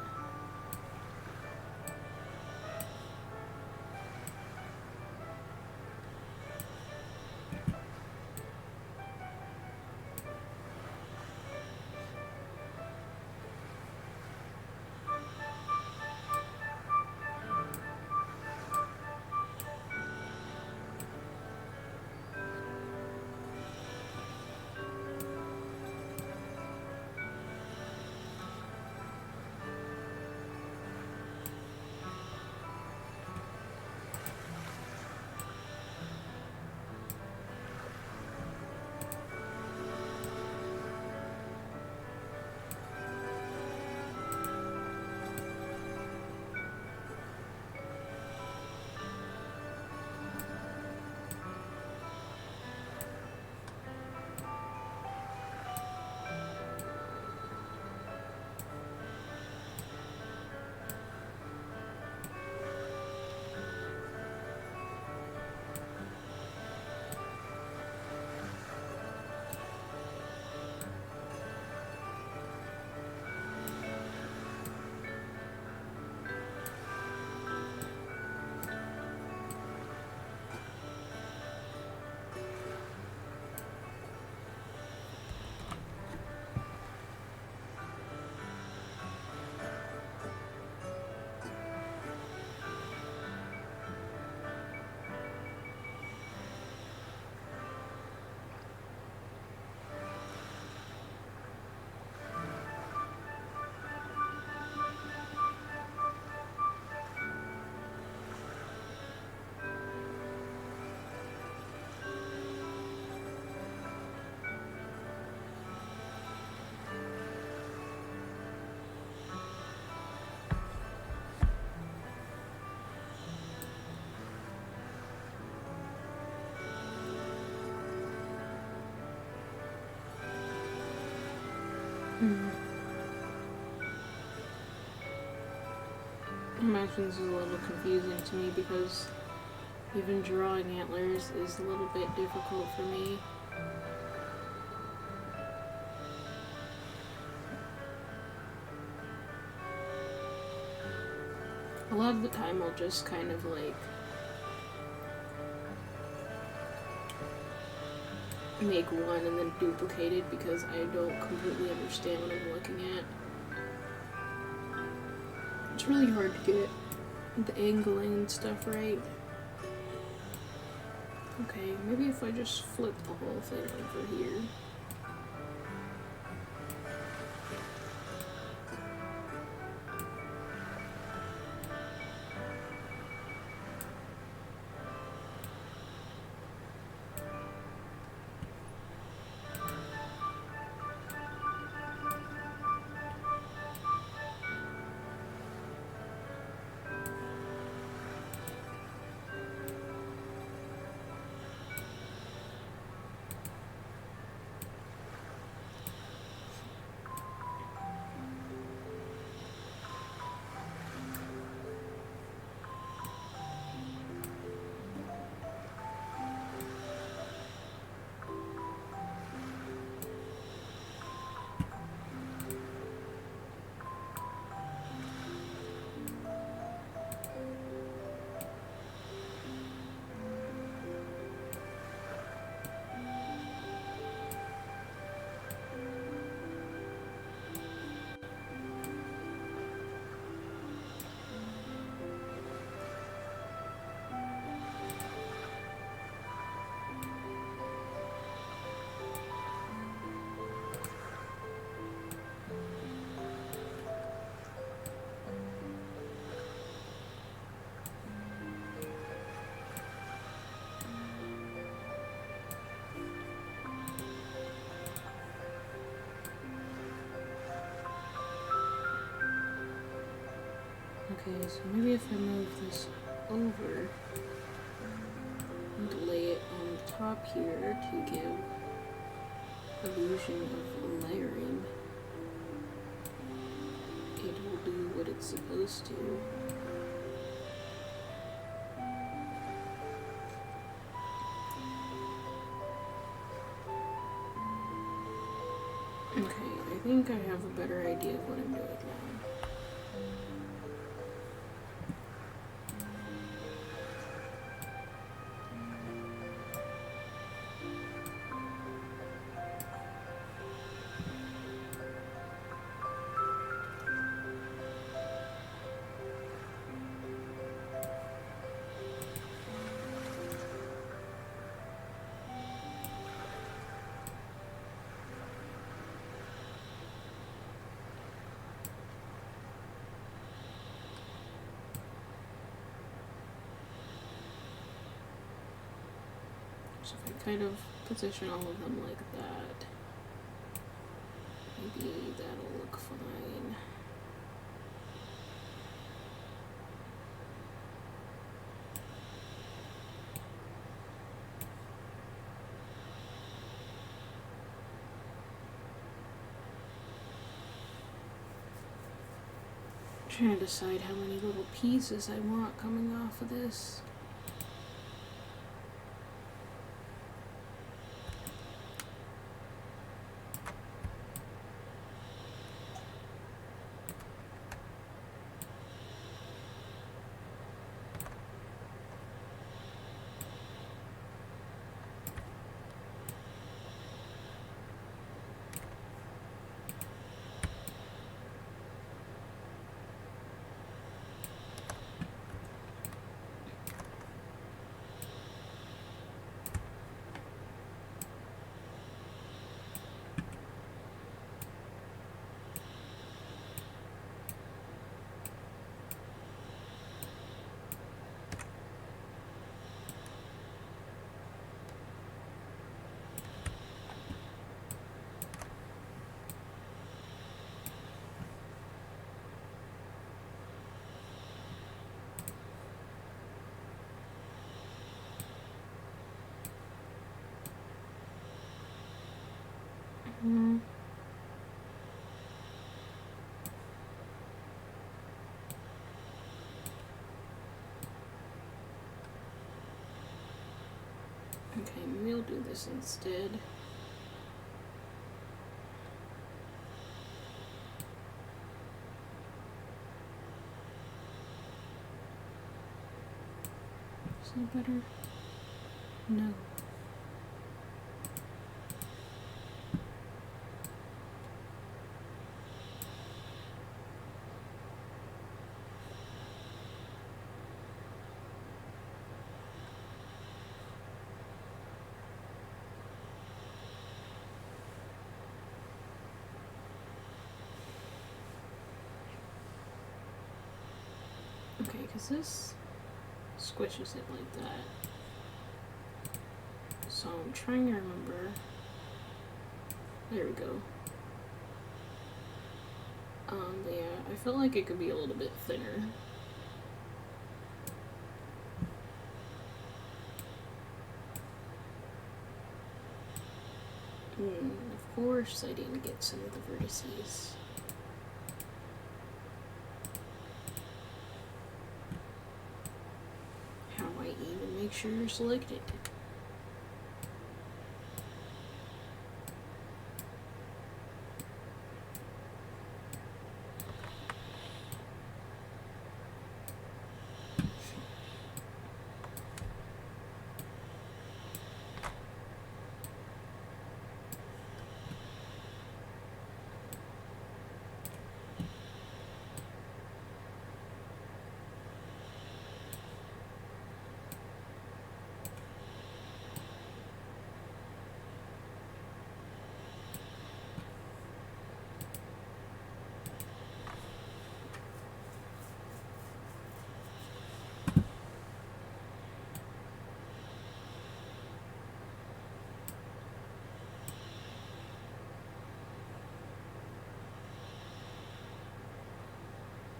I imagine this is a little confusing to me because even drawing antlers is a little bit difficult for me. A lot of the time I'll just kind of like make one and then duplicate it because I don't completely understand what I'm looking at. It's really hard to get the angling and stuff right. Okay, maybe if I just flip the whole thing over here. Okay, so maybe if I move this over and lay it on the top here to give illusion of layering, it will do what it's supposed to. Okay, I think I have a better idea of what I'm doing now. So if I kind of position all of them like that, maybe that'll look fine. I'm trying to decide how many little pieces I want coming off of this. Okay, maybe I'll do this instead. Is that better? No. Okay, because this squishes it like that. So I'm trying to remember. There we go. But yeah, I felt like it could be a little bit thinner. Of course I didn't get some of the vertices. How do I even make sure you're selected?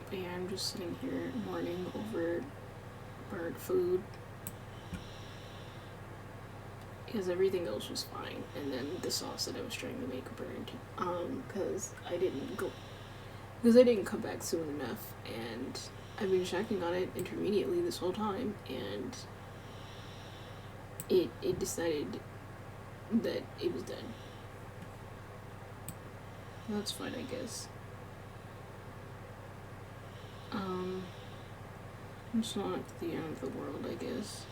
But yeah, I'm just sitting here mourning over bird food. Because everything else was fine. And then the sauce that I was trying to make burned. Because I didn't come back soon enough. And I've been checking on it intermediately this whole time. And it decided that it was done. That's fine, I guess. It's not the end of the world, I guess.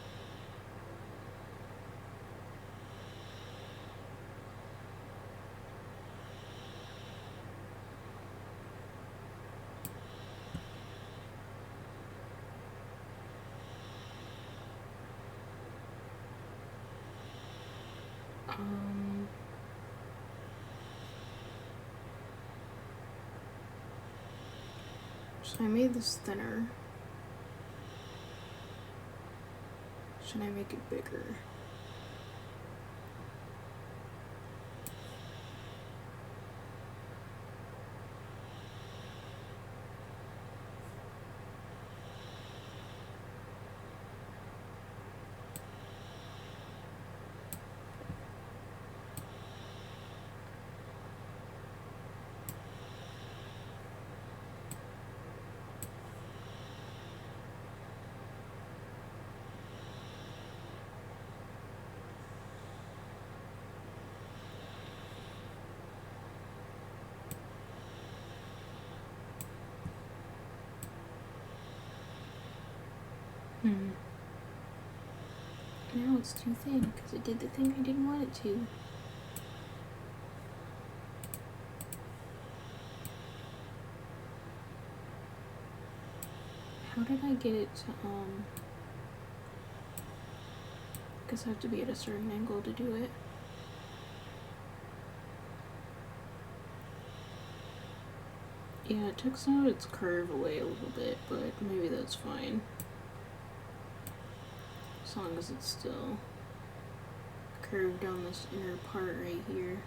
So I made this thinner. Should I make it bigger? Now it's too thin because it did the thing I didn't want it to. How did I get it to, guess I have to be at a certain angle to do it. Yeah, it took some of its curve away a little bit, but maybe that's fine. As long as it's still curved down this inner part right here.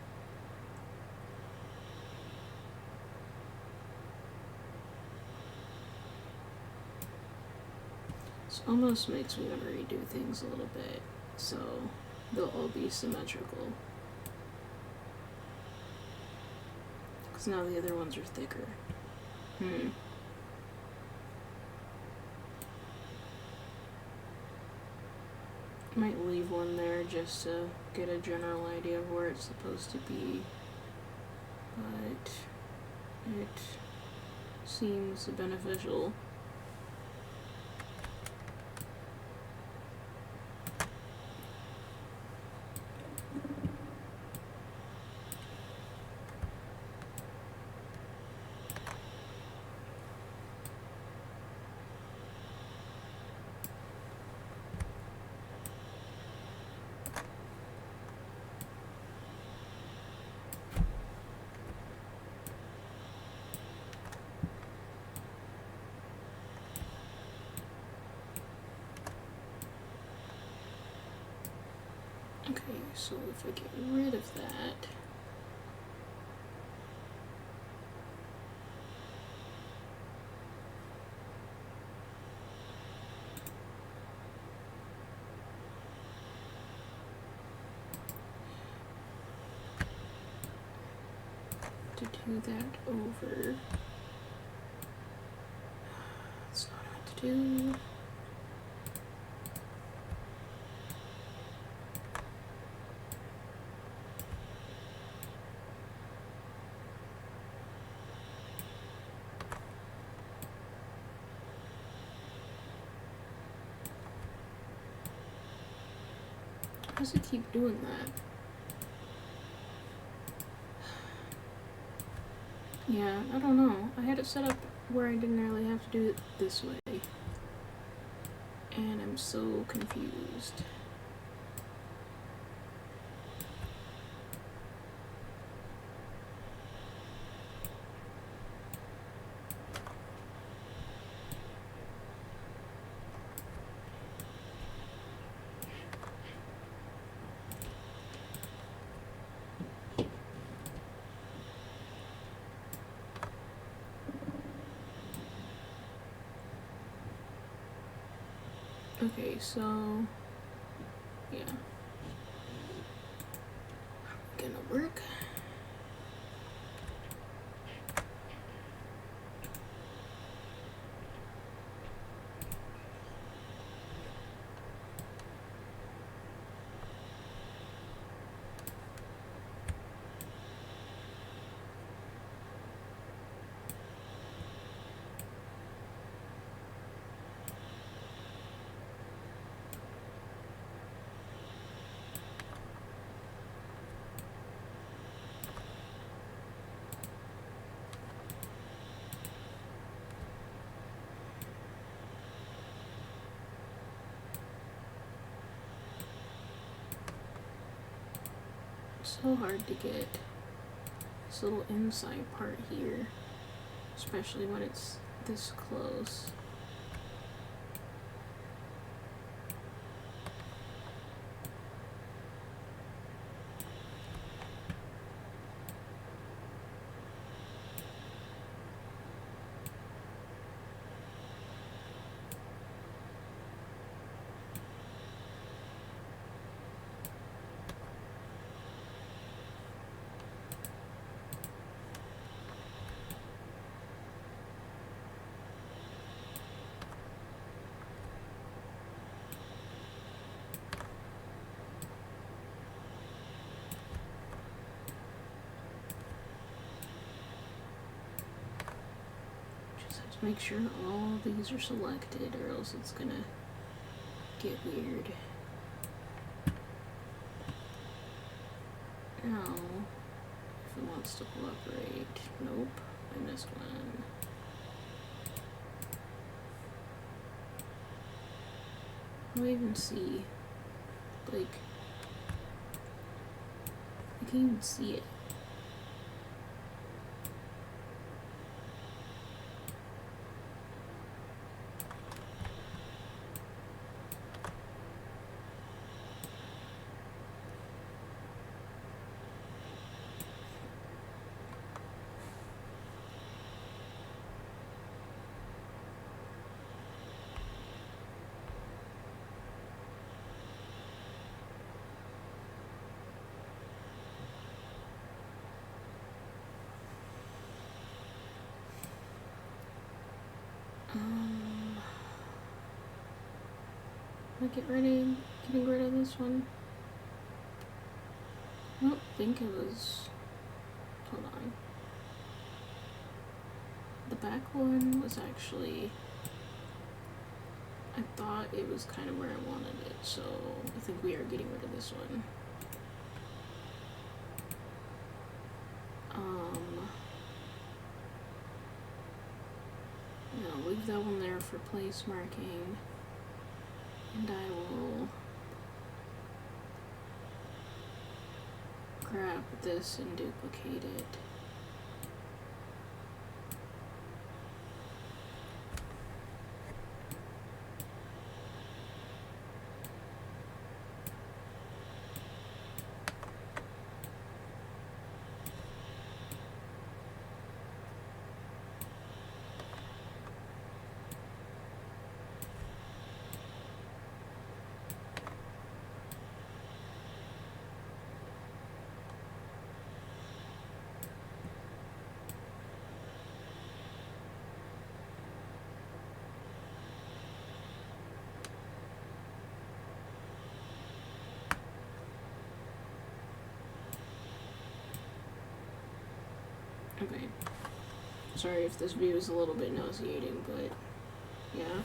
This almost makes me want to redo things a little bit, so they'll all be symmetrical. Because now the other ones are thicker. Might leave one there just to get a general idea of where it's supposed to be, but it seems beneficial. Okay, so if I get rid of that, to do that over, that's not what to do. How does it keep doing that? Yeah, I don't know. I had it set up where I didn't really have to do it this way. And I'm so confused. Okay, so yeah, gonna work. So hard to get this little inside part here, especially when it's this close. Make sure all these are selected or else it's gonna get weird. Now, if it wants to cooperate, nope, I missed one. How do I even see? Like, I can't even see it. Getting rid of this one. I don't think it was, hold on. The back one was actually, I thought it was kind of where I wanted it, so I think we are getting rid of this one. No, leave that one there for place marking. And I will grab this and duplicate it. Sorry if this view is a little bit nauseating, but yeah.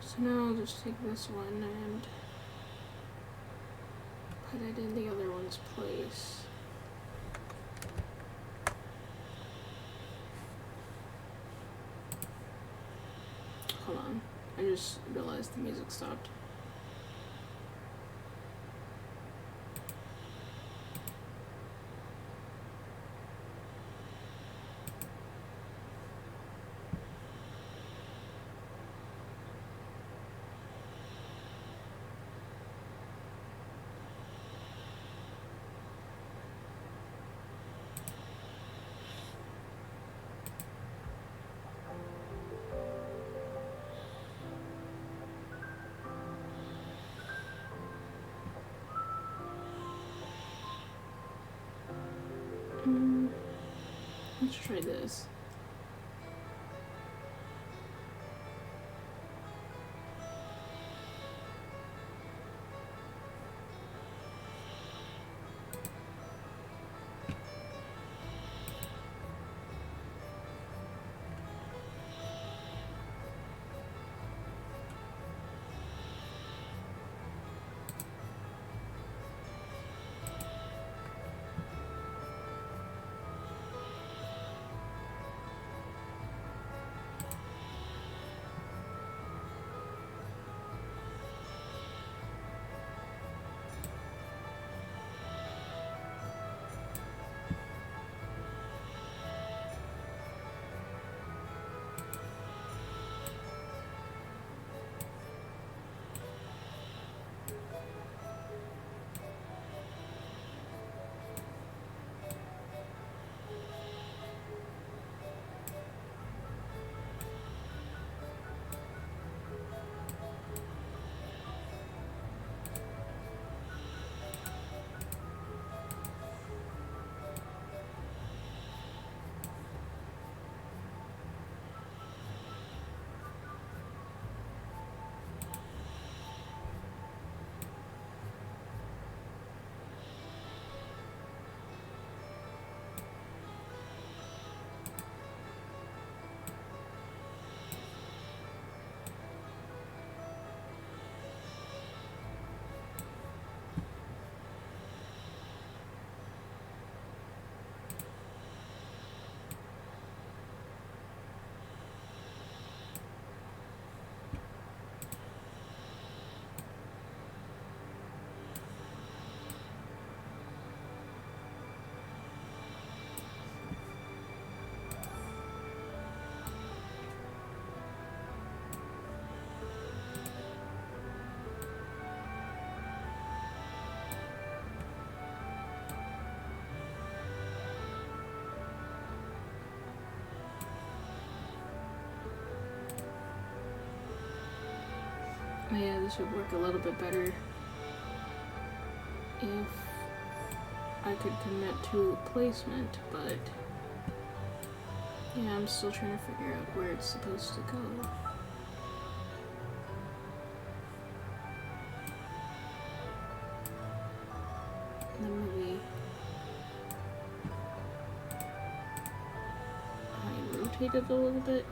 So now I'll just take this one and put it in the other one's place. Hold on, I just realized the music stopped. Let's try this. Oh yeah, this would work a little bit better if I could commit to placement, but yeah, I'm still trying to figure out where it's supposed to go. And then maybe I rotate it a little bit.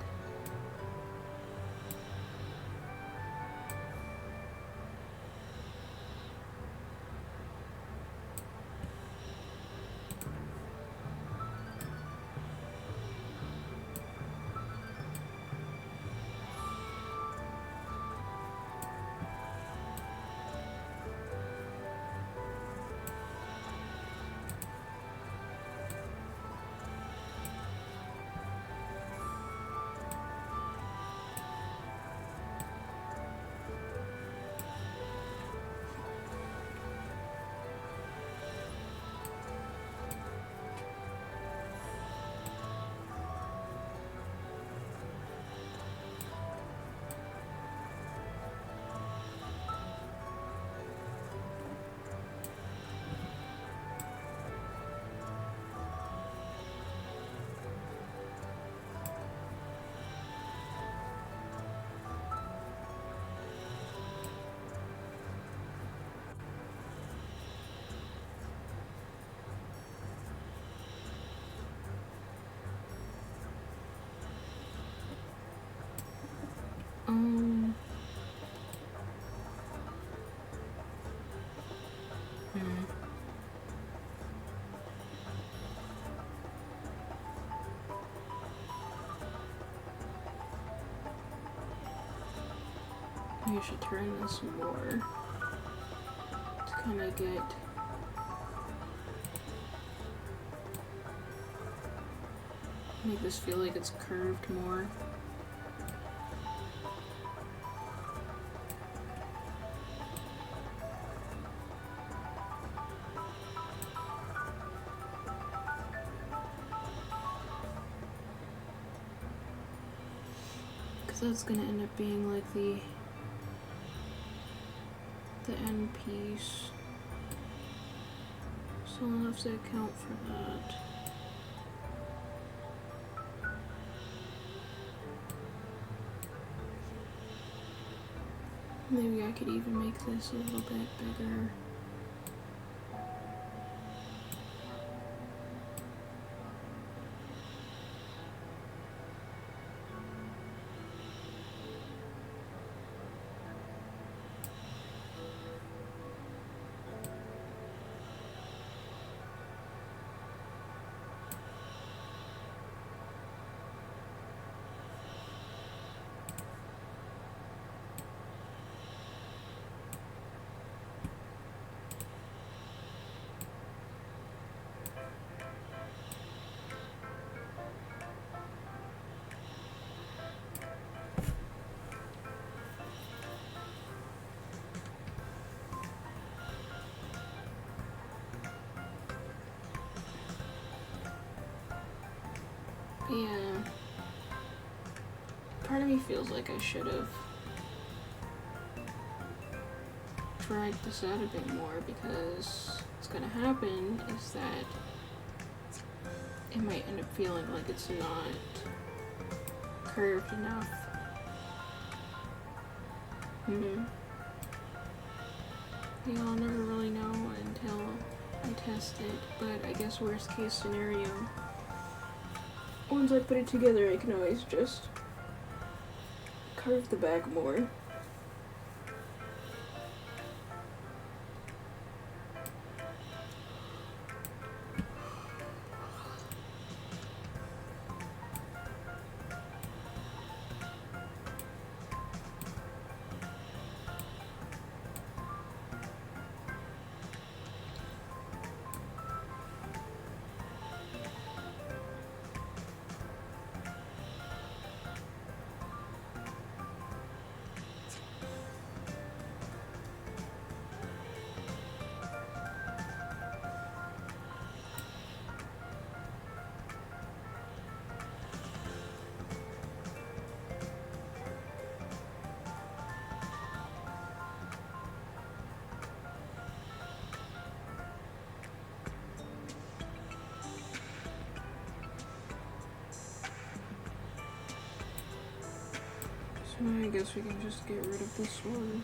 Maybe I should turn this more to kind of make this feel like it's curved more. Because that's going to end up being like the end piece. So I'll have to account for that. Maybe I could even make this a little bit bigger. Yeah. Part of me feels like I should have tried this out a bit more, because what's gonna happen is that it might end up feeling like it's not curved enough. Yeah, I'll never really know until I test it, but I guess worst case scenario, once I put it together, I can always just curve the back more. So I guess we can just get rid of this one.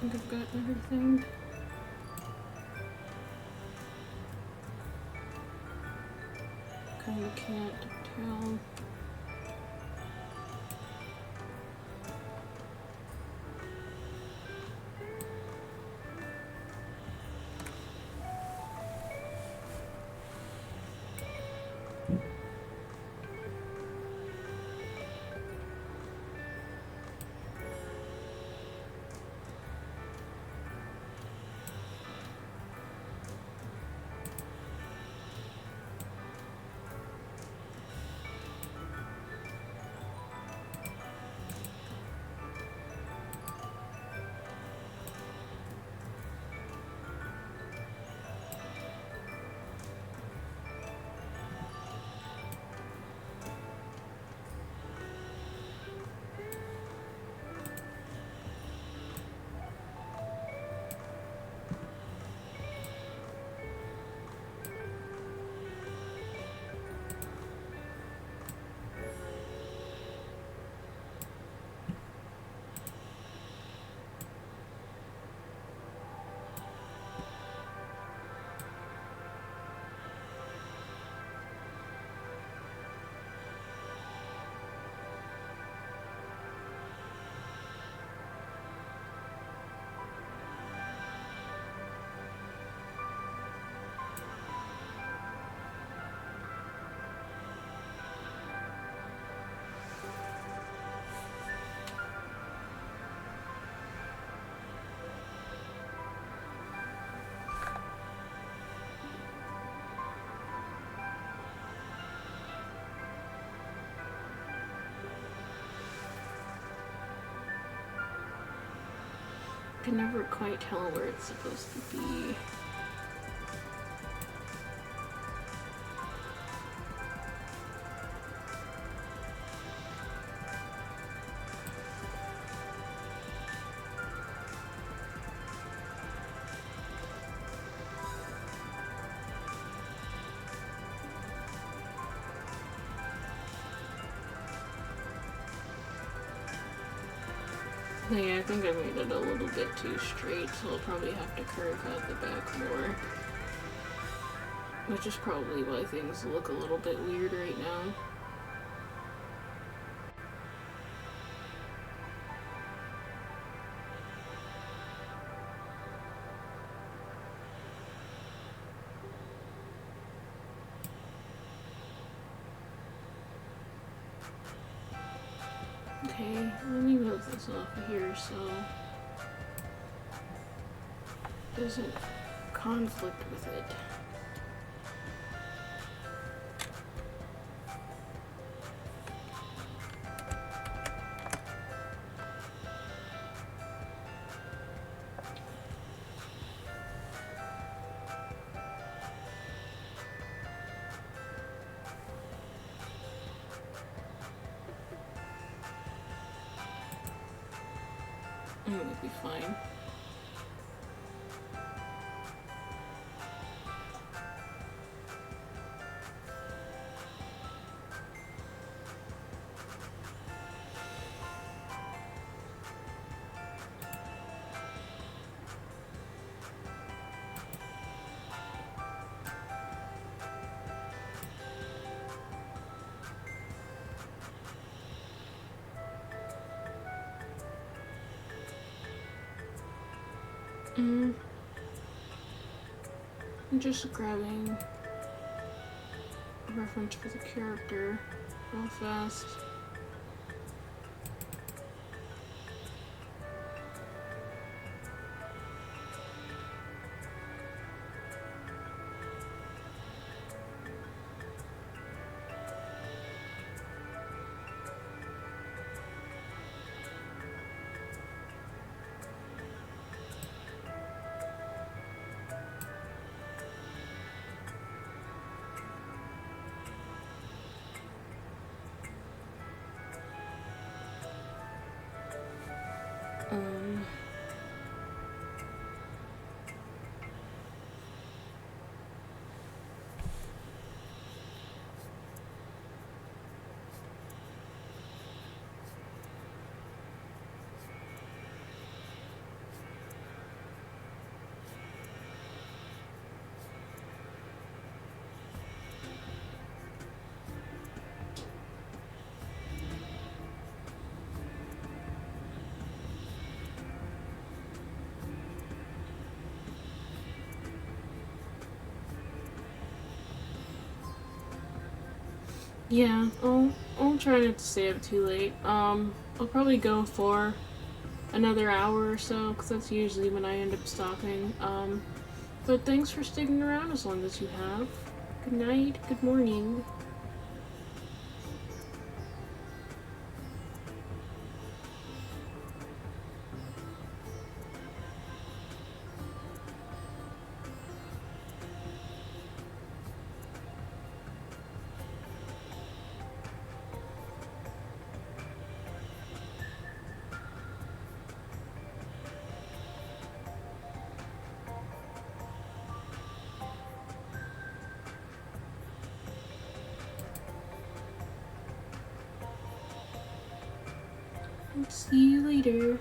think I've got everything. Kinda can't tell. I can never quite tell where it's supposed to be. Yeah, I think I made it a little bit too straight, so I'll probably have to curve out the back more. Which is probably why things look a little bit weird right now. Okay, let me move this off of here so it doesn't conflict with it. It'll be fine. I'm just grabbing a reference for the character real fast. Yeah, I'll try not to stay up too late. I'll probably go for another hour or so, because that's usually when I end up stopping. But thanks for sticking around as long as you have. Good night, good morning. See you later.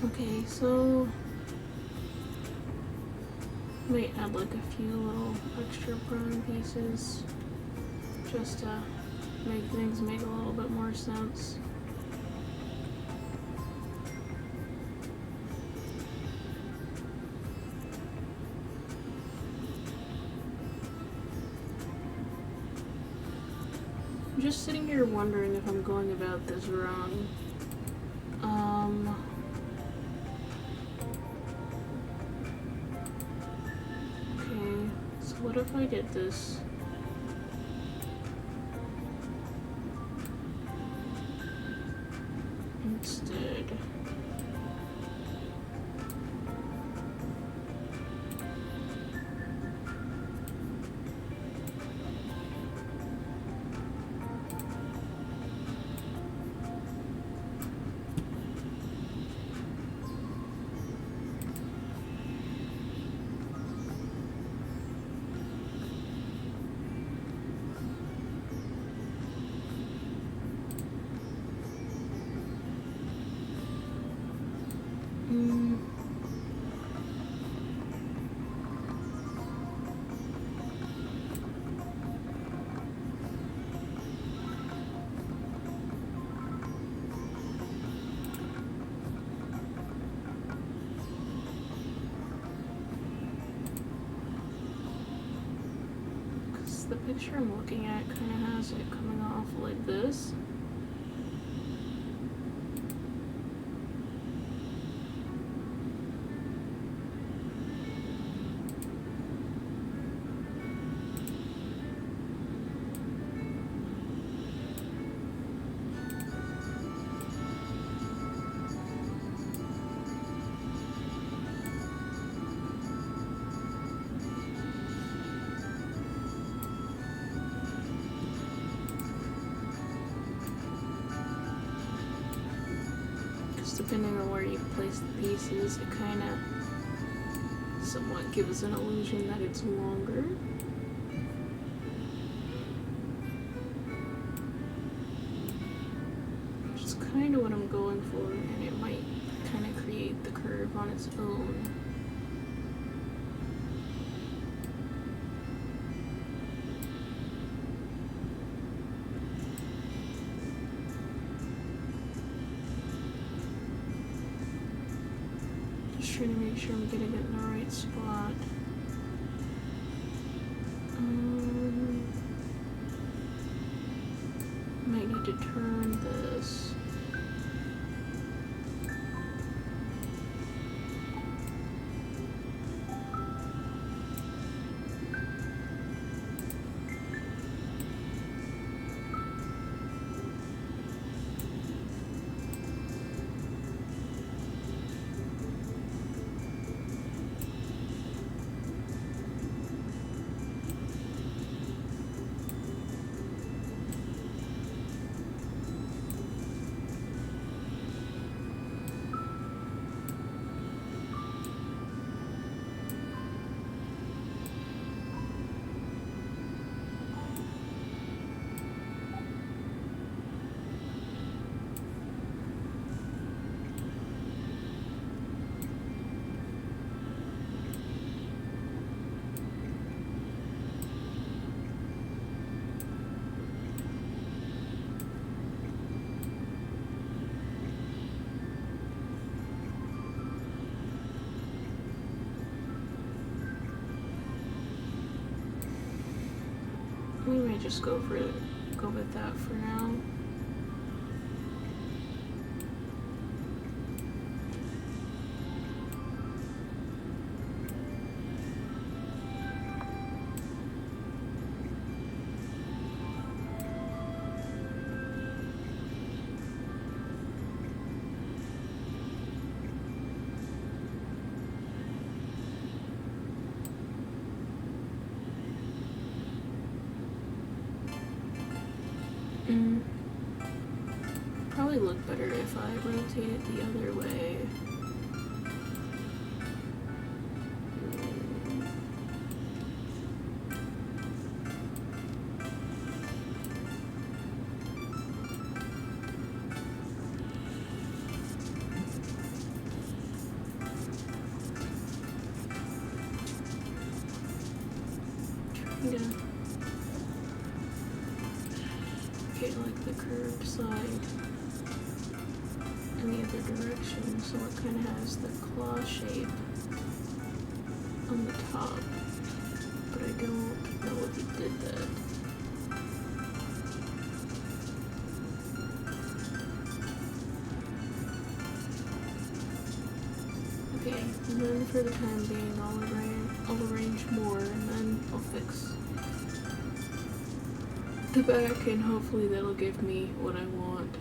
Okay, so might add like a few little extra prone pieces just to make things make a little bit more sense. I'm just sitting here wondering if I'm going about this wrong. Okay, so what if I did this? Instead. The picture I'm looking at kind of has it coming off like this. Depending on where you place the pieces, it kind of somewhat gives an illusion that it's longer. Which is kind of what I'm going for, and it might kind of create the curve on its own. Trying to make sure I'm getting it in the right spot. Might need to turn this. we might just go with that for now. Probably look better if I rotate it the other way. Trying to get like the curved side in the other direction, so it kind of has the claw shape on the top, but I don't know if he did that. Okay, and then for the time being, I'll arrange more, and then I'll fix the back, and hopefully that'll give me what I want.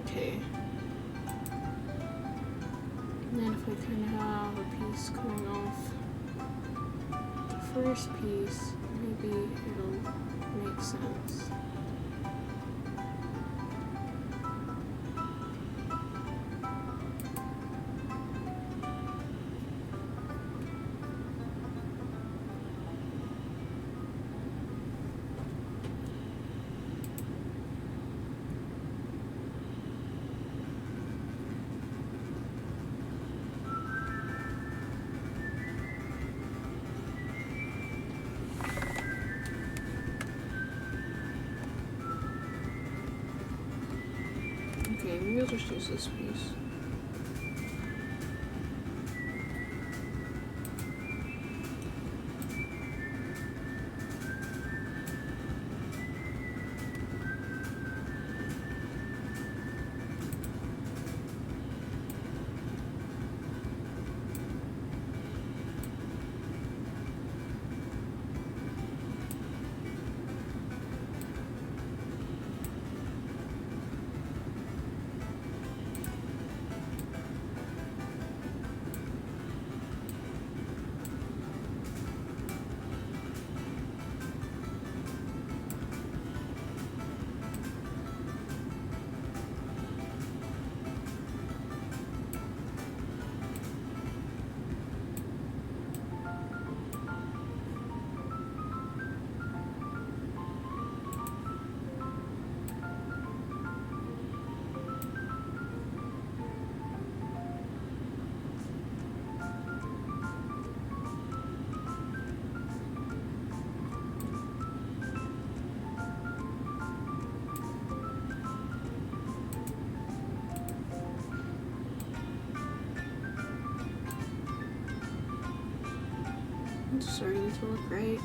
Okay. And then if I kind of have a piece coming off the first piece, maybe it'll make sense. guess it's just this piece. It's starting to look right.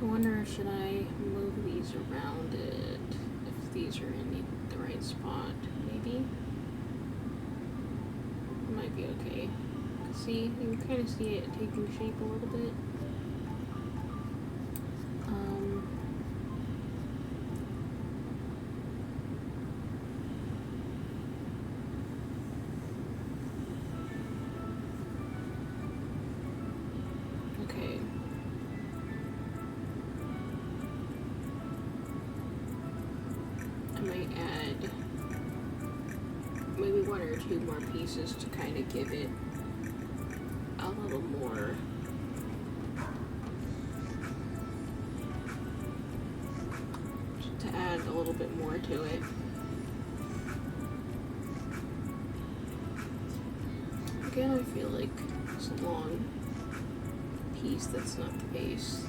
I wonder, should I move these around it if these are in the right spot? Maybe? It might be okay. See, you can kind of see it taking shape a little bit. Okay. I might add maybe one or two more pieces to kind of give it a little more to add a little bit more to it. Again, I feel like it's a long piece that's not the face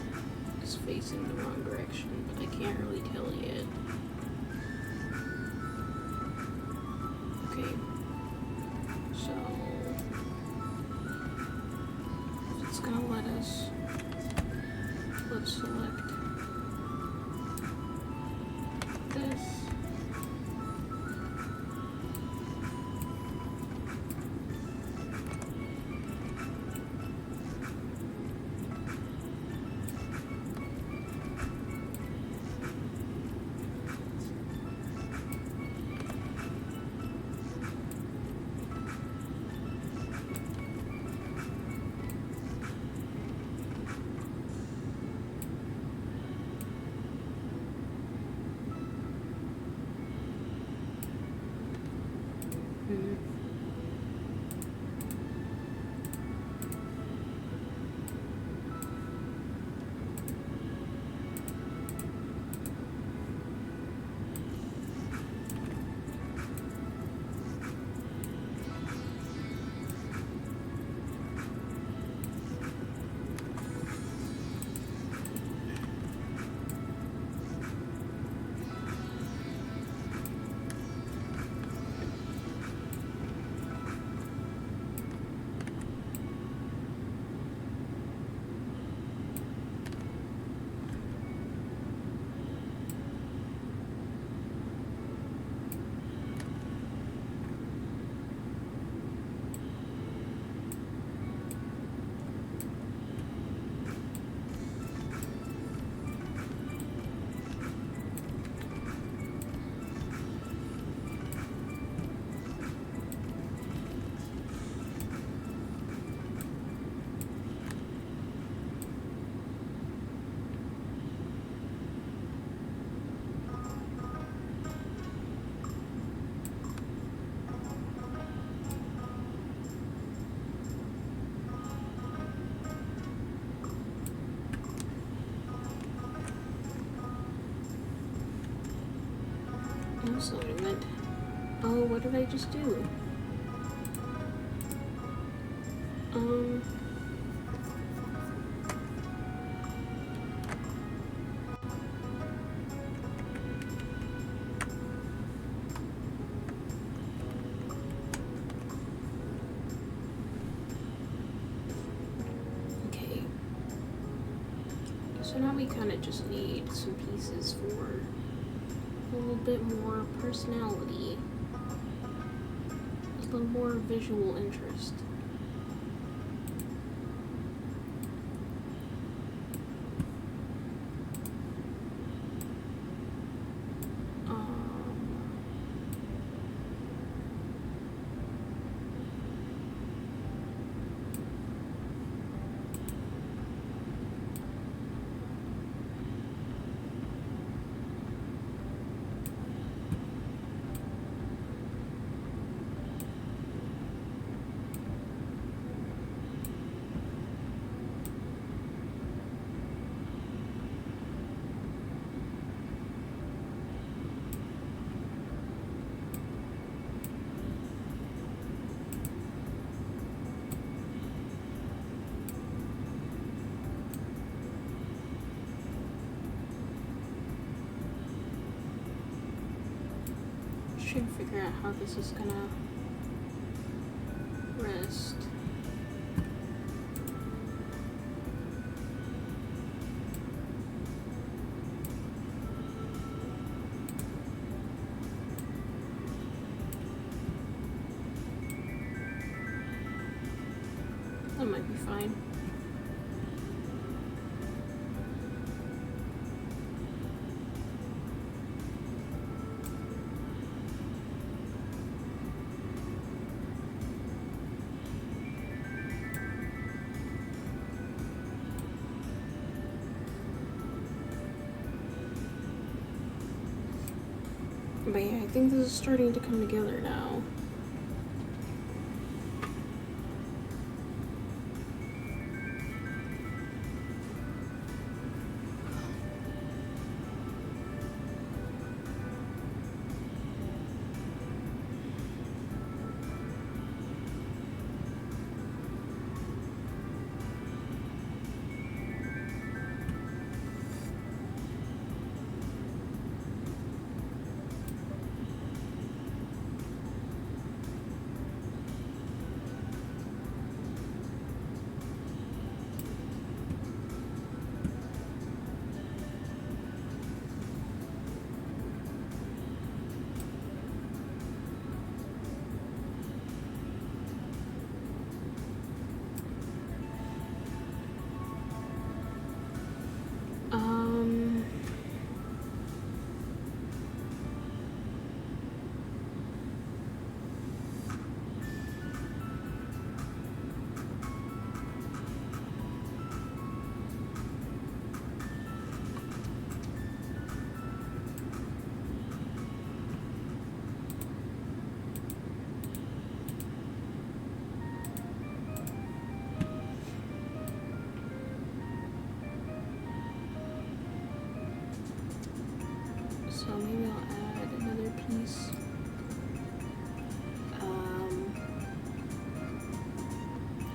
is facing the wrong direction, but I can't really tell yet. Okay, so it's gonna let us, let's select this. No, that's not what I meant. Oh, what did I just do? Okay. So now we kind of just need some pieces for a little bit more personality, a little more visual interest. Trying to figure out how this is gonna rest. That might be fine. But yeah, I think this is starting to come together now. So maybe I'll add another piece.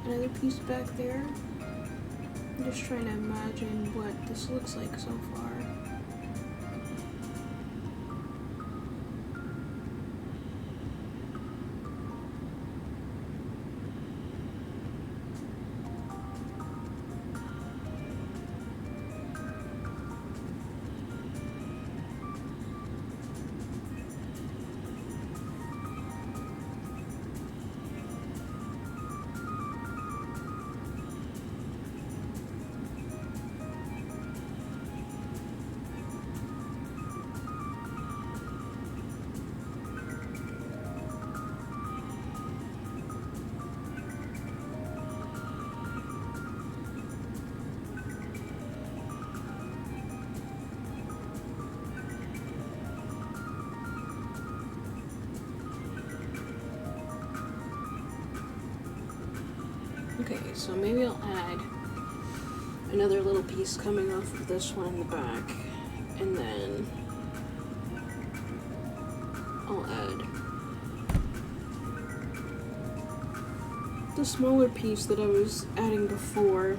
Another piece back there. I'm just trying to imagine what this looks like so far. Okay, so maybe I'll add another little piece coming off of this one in the back, and then the smaller piece that I was adding before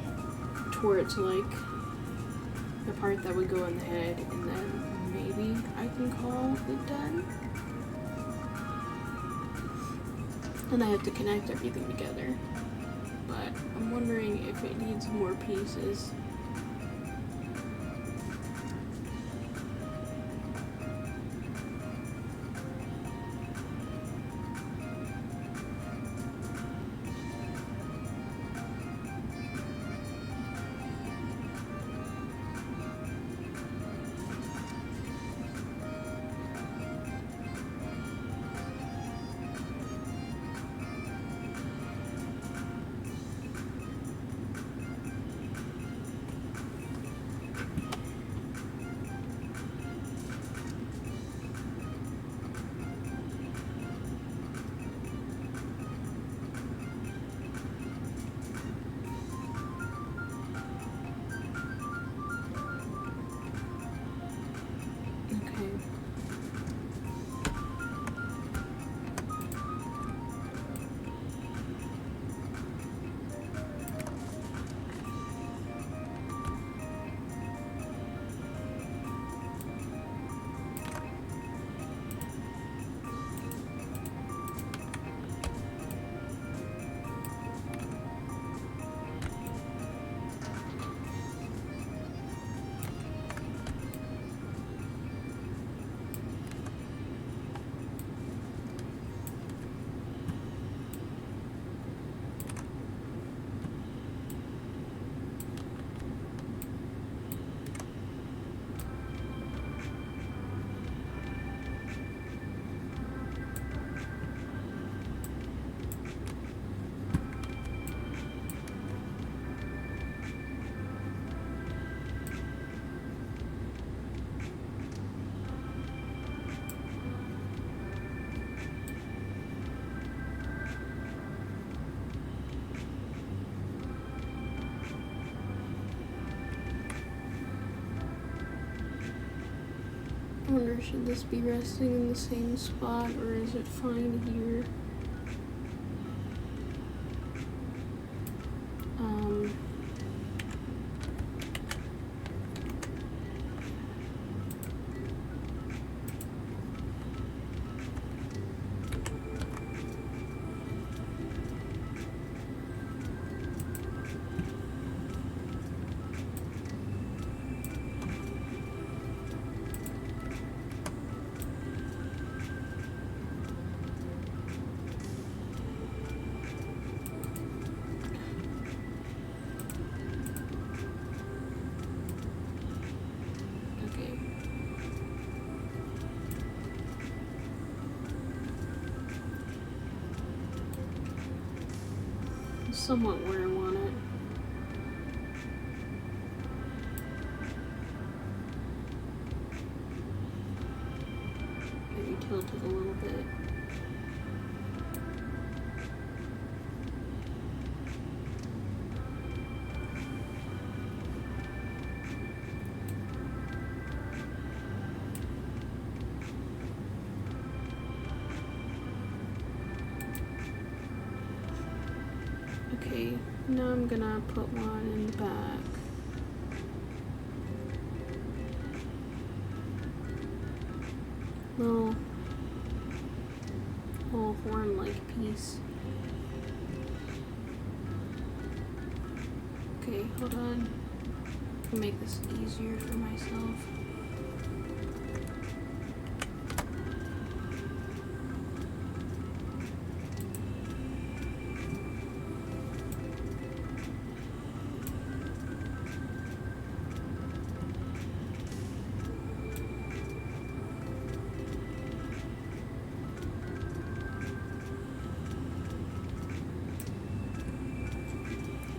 towards like the part that would go in the head, and then maybe I can call it done. And I have to connect everything together, but I'm wondering if it needs more pieces. I wonder, should this be resting in the same spot, or is it fine here? Somewhat where I want it. Maybe tilt it a little bit. Okay, now I'm gonna put one in the back. Little horn-like piece. Okay, hold on. I'll make this easier for myself.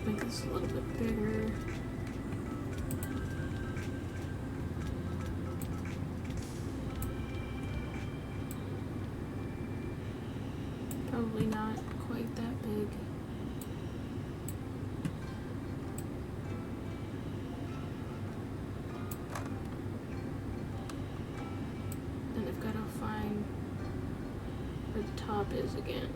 Make this a little bit bigger. Probably not quite that big. And I've got to find where the top is again.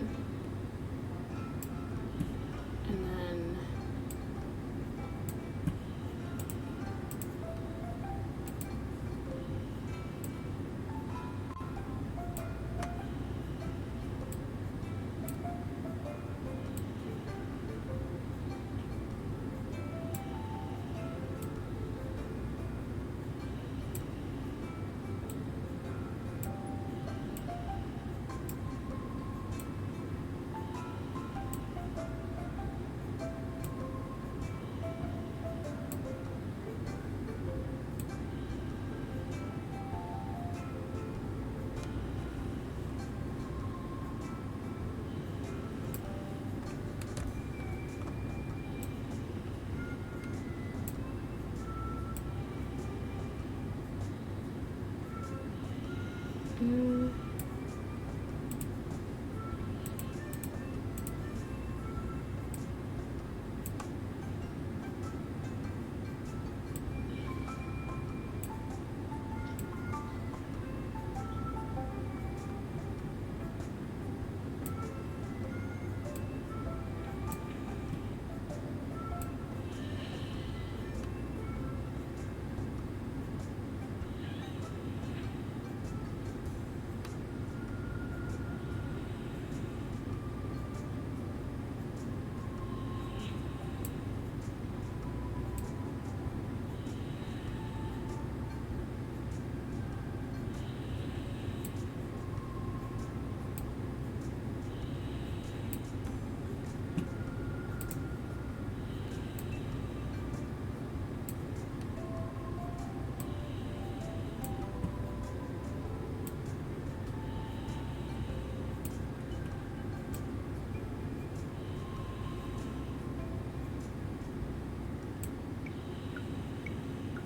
Mm.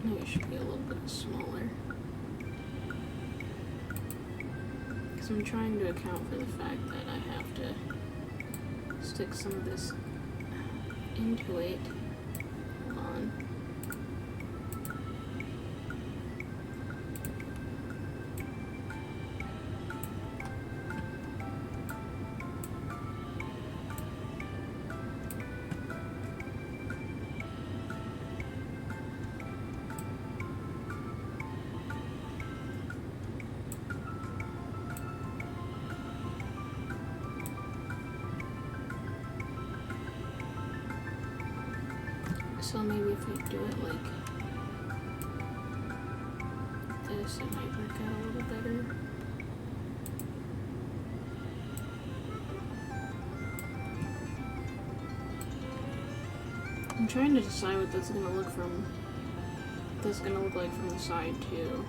Maybe it should be a little bit smaller. Because I'm trying to account for the fact that I have to stick some of this into it. Hold on. So maybe if we do it like this, it might work out a little better. I'm trying to decide what that's gonna look like from the side too.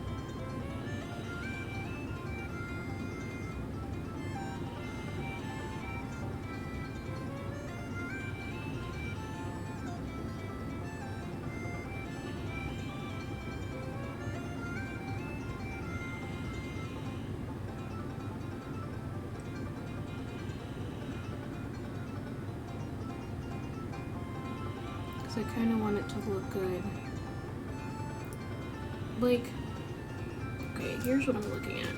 I kind of want it to look good. Like, okay, here's what I'm looking at.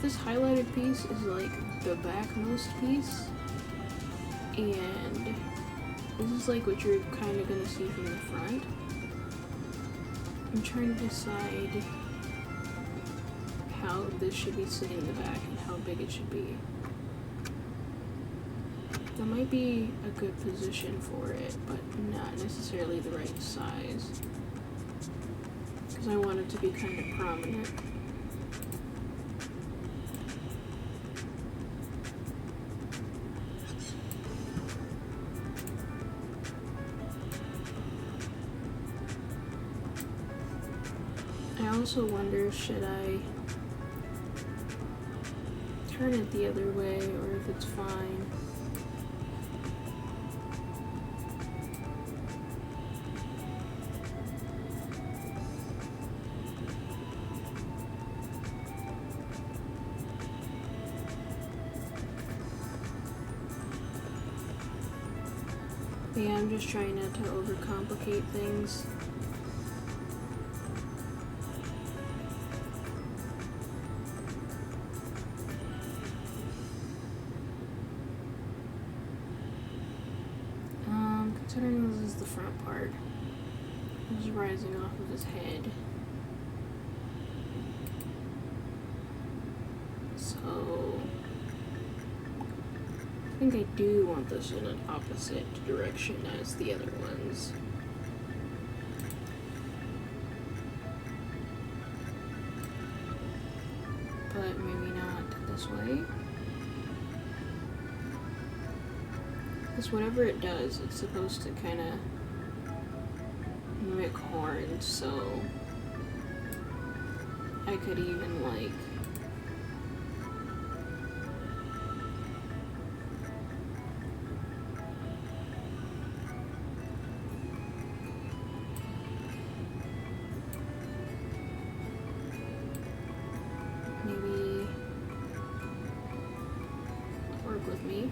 This highlighted piece is like the backmost piece, and this is like what you're kind of gonna see from the front. I'm trying to decide how this should be sitting in the back and how big it should be. That might be a good position for it, but not necessarily the right size. Because I want it to be kind of prominent. I also wonder, should I turn it the other way, or if it's fine. Yeah, I'm just trying not to overcomplicate things. Considering this is the front part, it's rising off of his head. So I think I do want this in an opposite direction as the other ones. But maybe not this way. Because whatever it does, it's supposed to kind of mimic horns, so I could even like maybe work with me.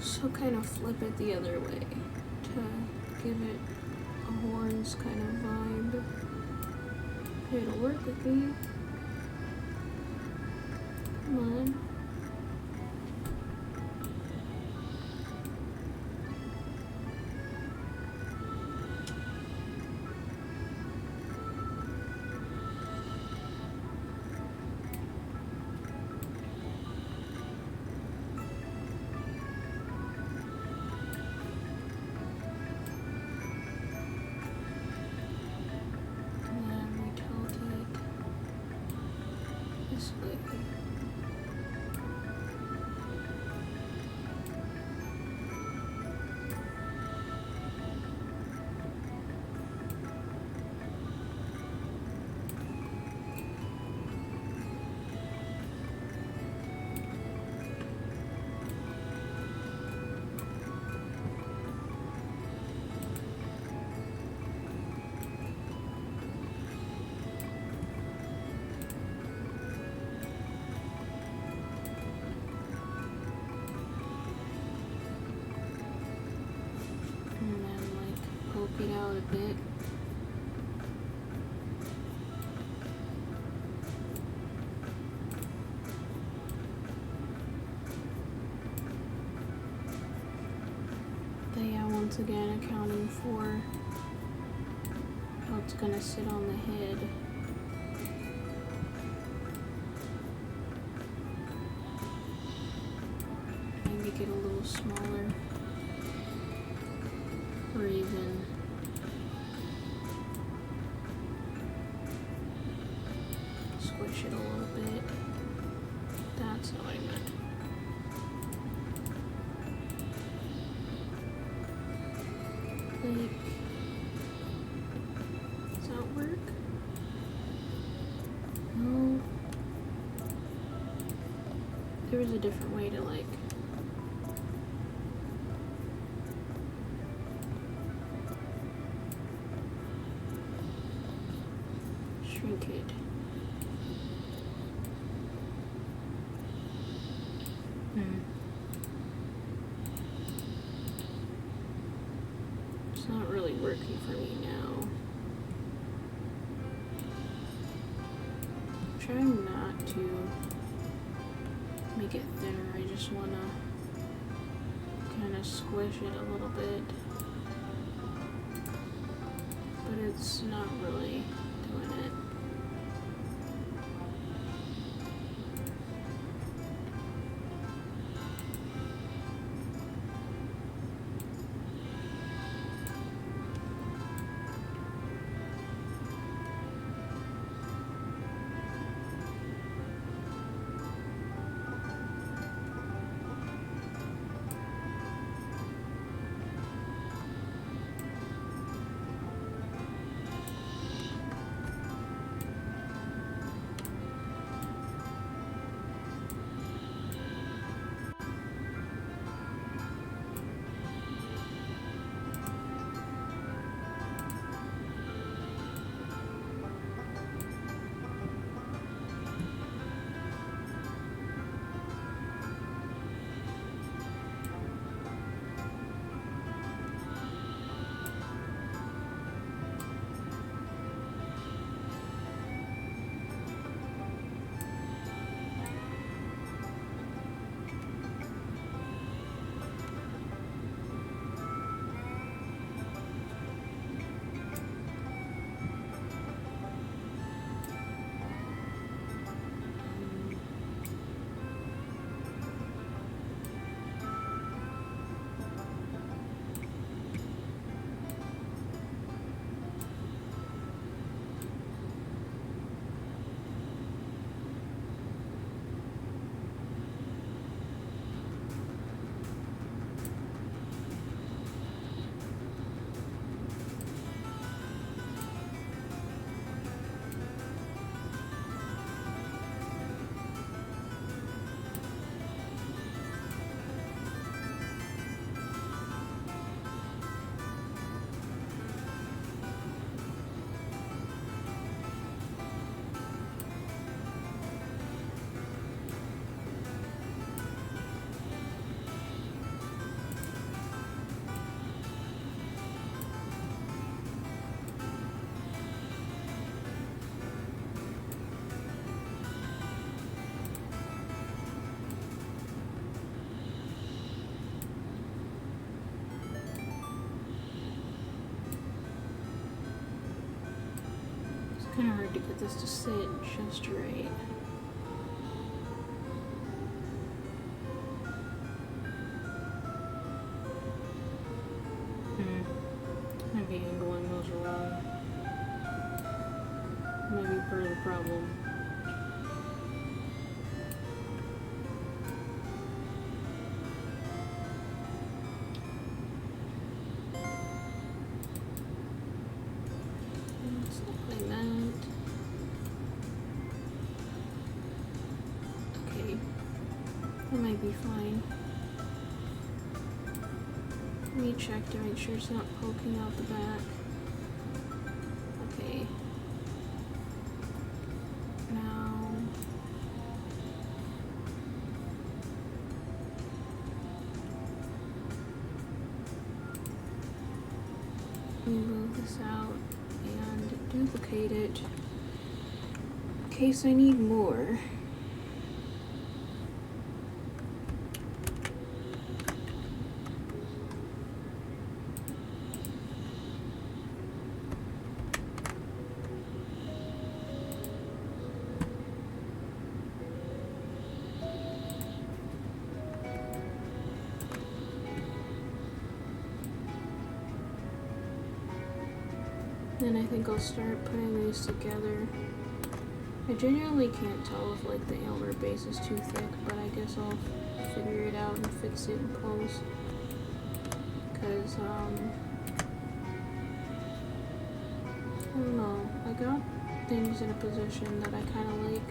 So kind of flip it the other way to give it a horns kind of vibe. It'll work with me. Come on. It out a bit. But yeah, once again accounting for how it's gonna sit on the head. And make it a little smaller, or even squish it a little bit. That's not what I meant. Like, does that work? No. There was a different way to like shrink it. It's not really working for me now. I'm trying not to make it thinner. I just want to kind of squish it a little bit. But it's not really doing it. Kind of hard to get this to sit just right. Maybe angling those wrong. Maybe part of the problem. Like that. Okay, that might be fine. Let me check to make sure it's not poking out the back. Okay. Now let me move this out and duplicate it in case I need more. Then I think I'll start putting these together. I genuinely can't tell if like the antler base is too thick, but I guess I'll figure it out and fix it in post. Cause I don't know, I got things in a position that I kinda like.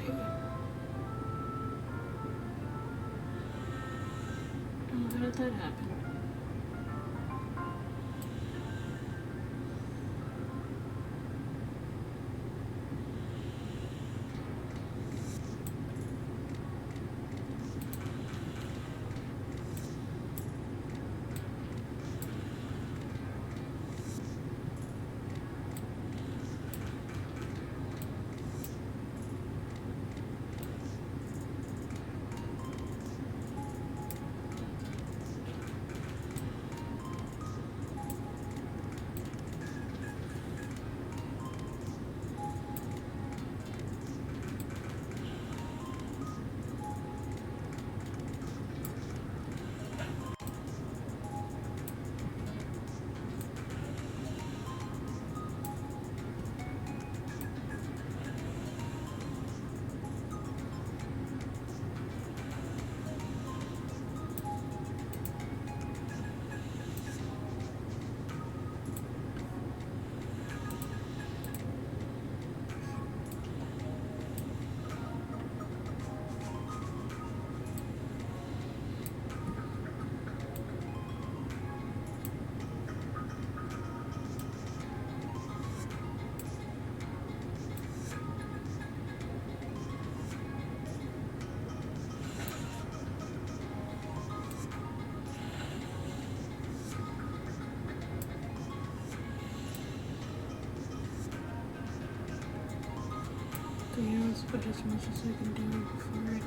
Okay. Oh, how did that happen? Okay, let's put as much as I can do before it.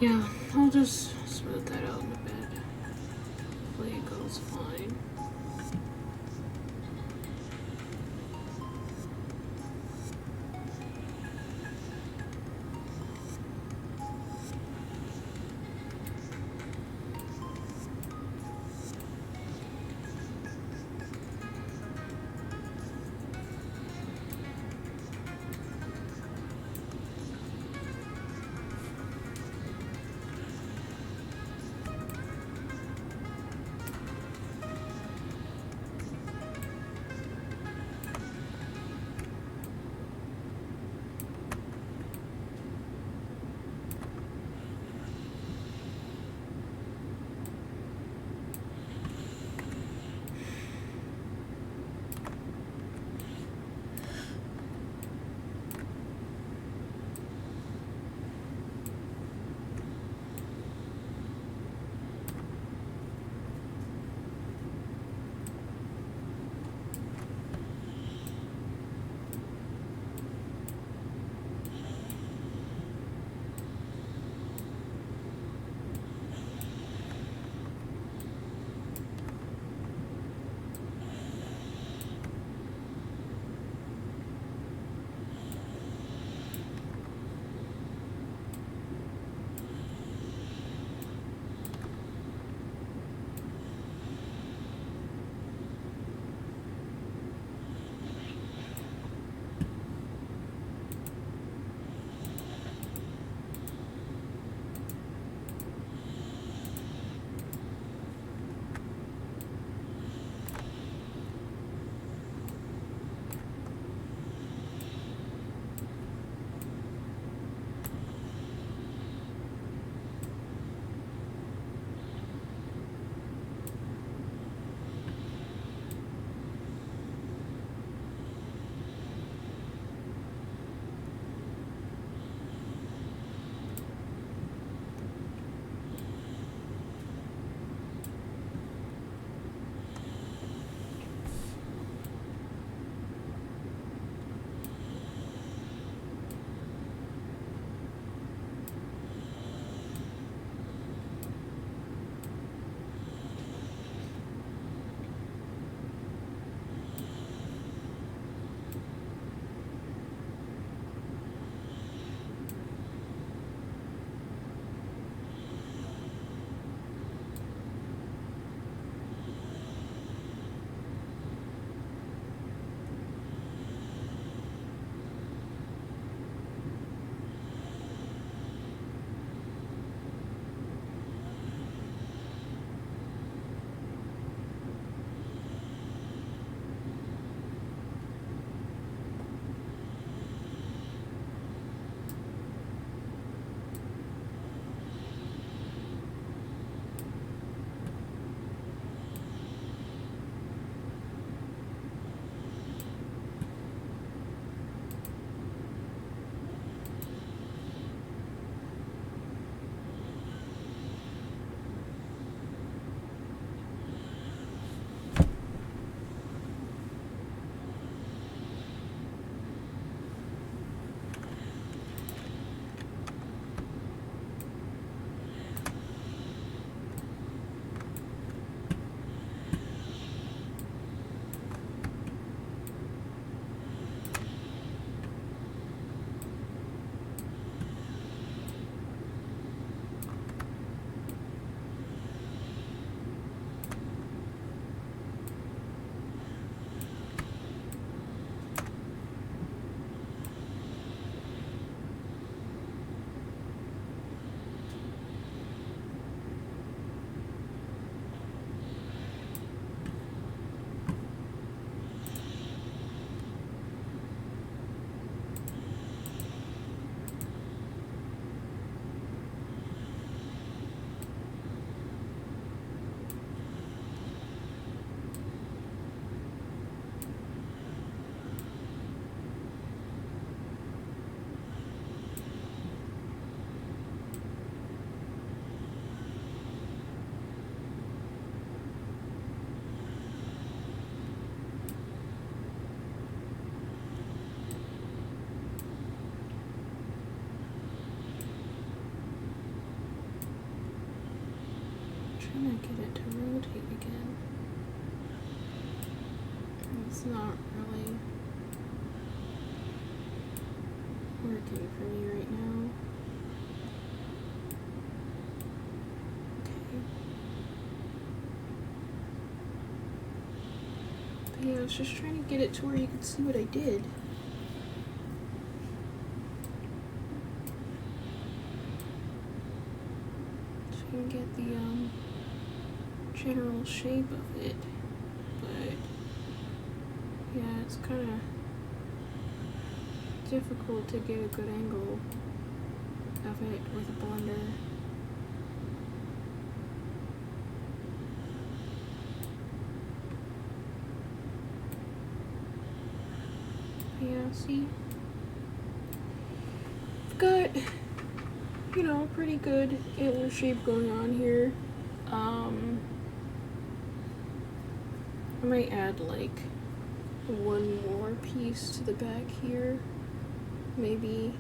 Yeah, I'll just smooth that out in a bit. Hopefully it goes fine. trying to get it to rotate again. It's not really working for me right now. Okay. But yeah, I was just trying to get it to where you could see what I did. So you can get the general shape of it. But yeah, it's kind of difficult to get a good angle of it with a blender. Yeah, see? I've got, you know, pretty good antler shape going on here. I might add like one more piece to the back here, maybe.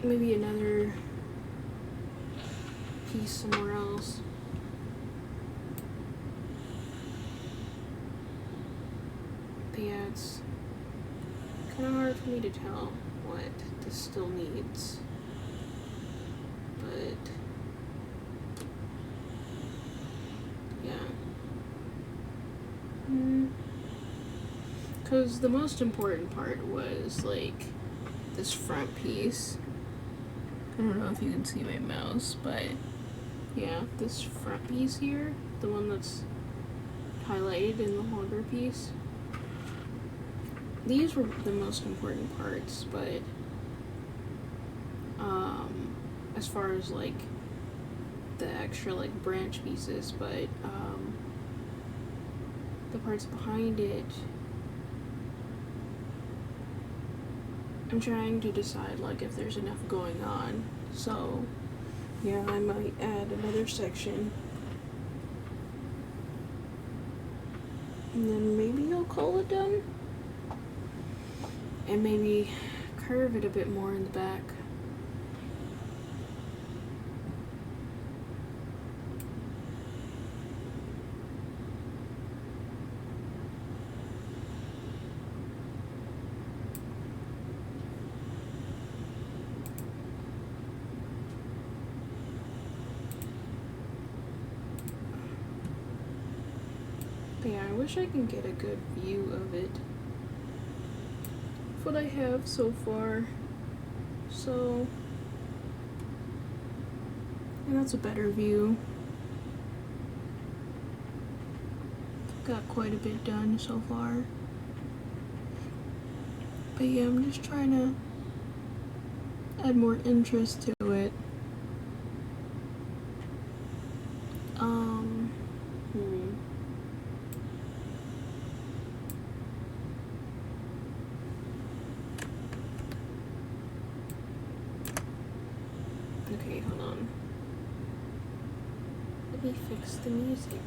Maybe another piece somewhere else. But yeah, it's kind of hard for me to tell what this still needs. But yeah. Because the most important part was like this front piece. I don't know if you can see my mouse, but yeah, this front piece here, the one that's highlighted in the longer piece, these were the most important parts. But as far as like the extra like branch pieces, but the parts behind it, I'm trying to decide like if there's enough going on. So yeah, I might add another section, and then maybe I'll call it done, and maybe curve it a bit more in the back. But yeah, I wish I can get a good view of it. What I have so far. So, and that's a better view. Got quite a bit done so far. But yeah, I'm just trying to add more interest to it. Okay, hold on. Let me fix the music.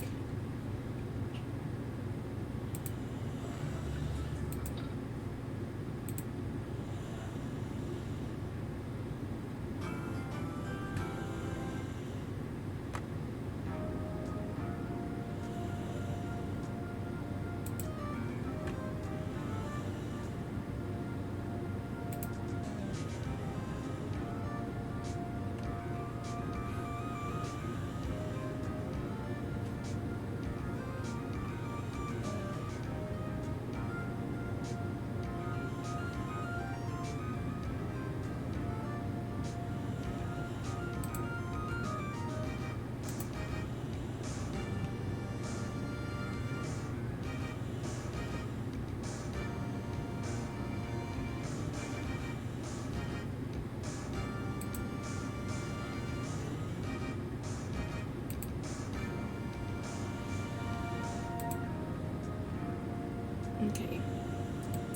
Okay,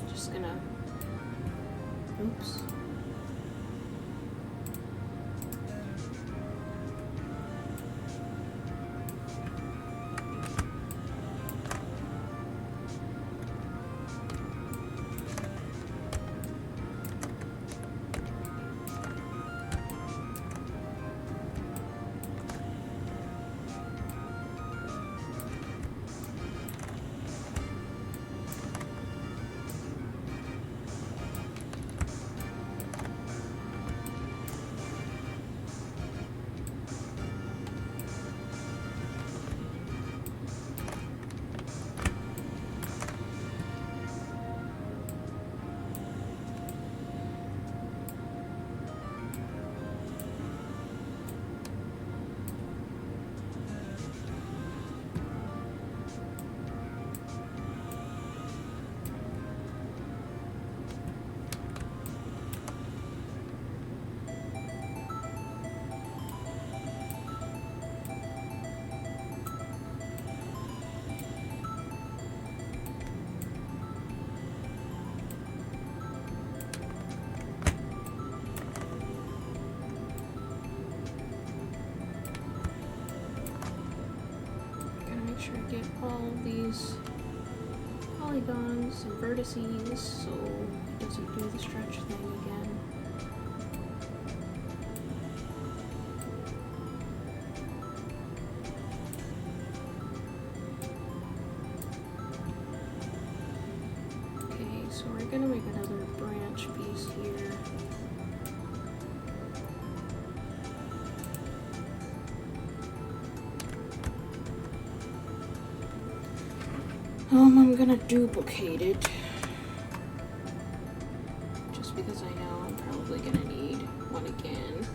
just gonna, oops. all of these polygons and vertices so it doesn't do the stretch thing again. Okay, so we're gonna make another branch piece here. I'm gonna duplicate it, just because I know I'm probably gonna need one again.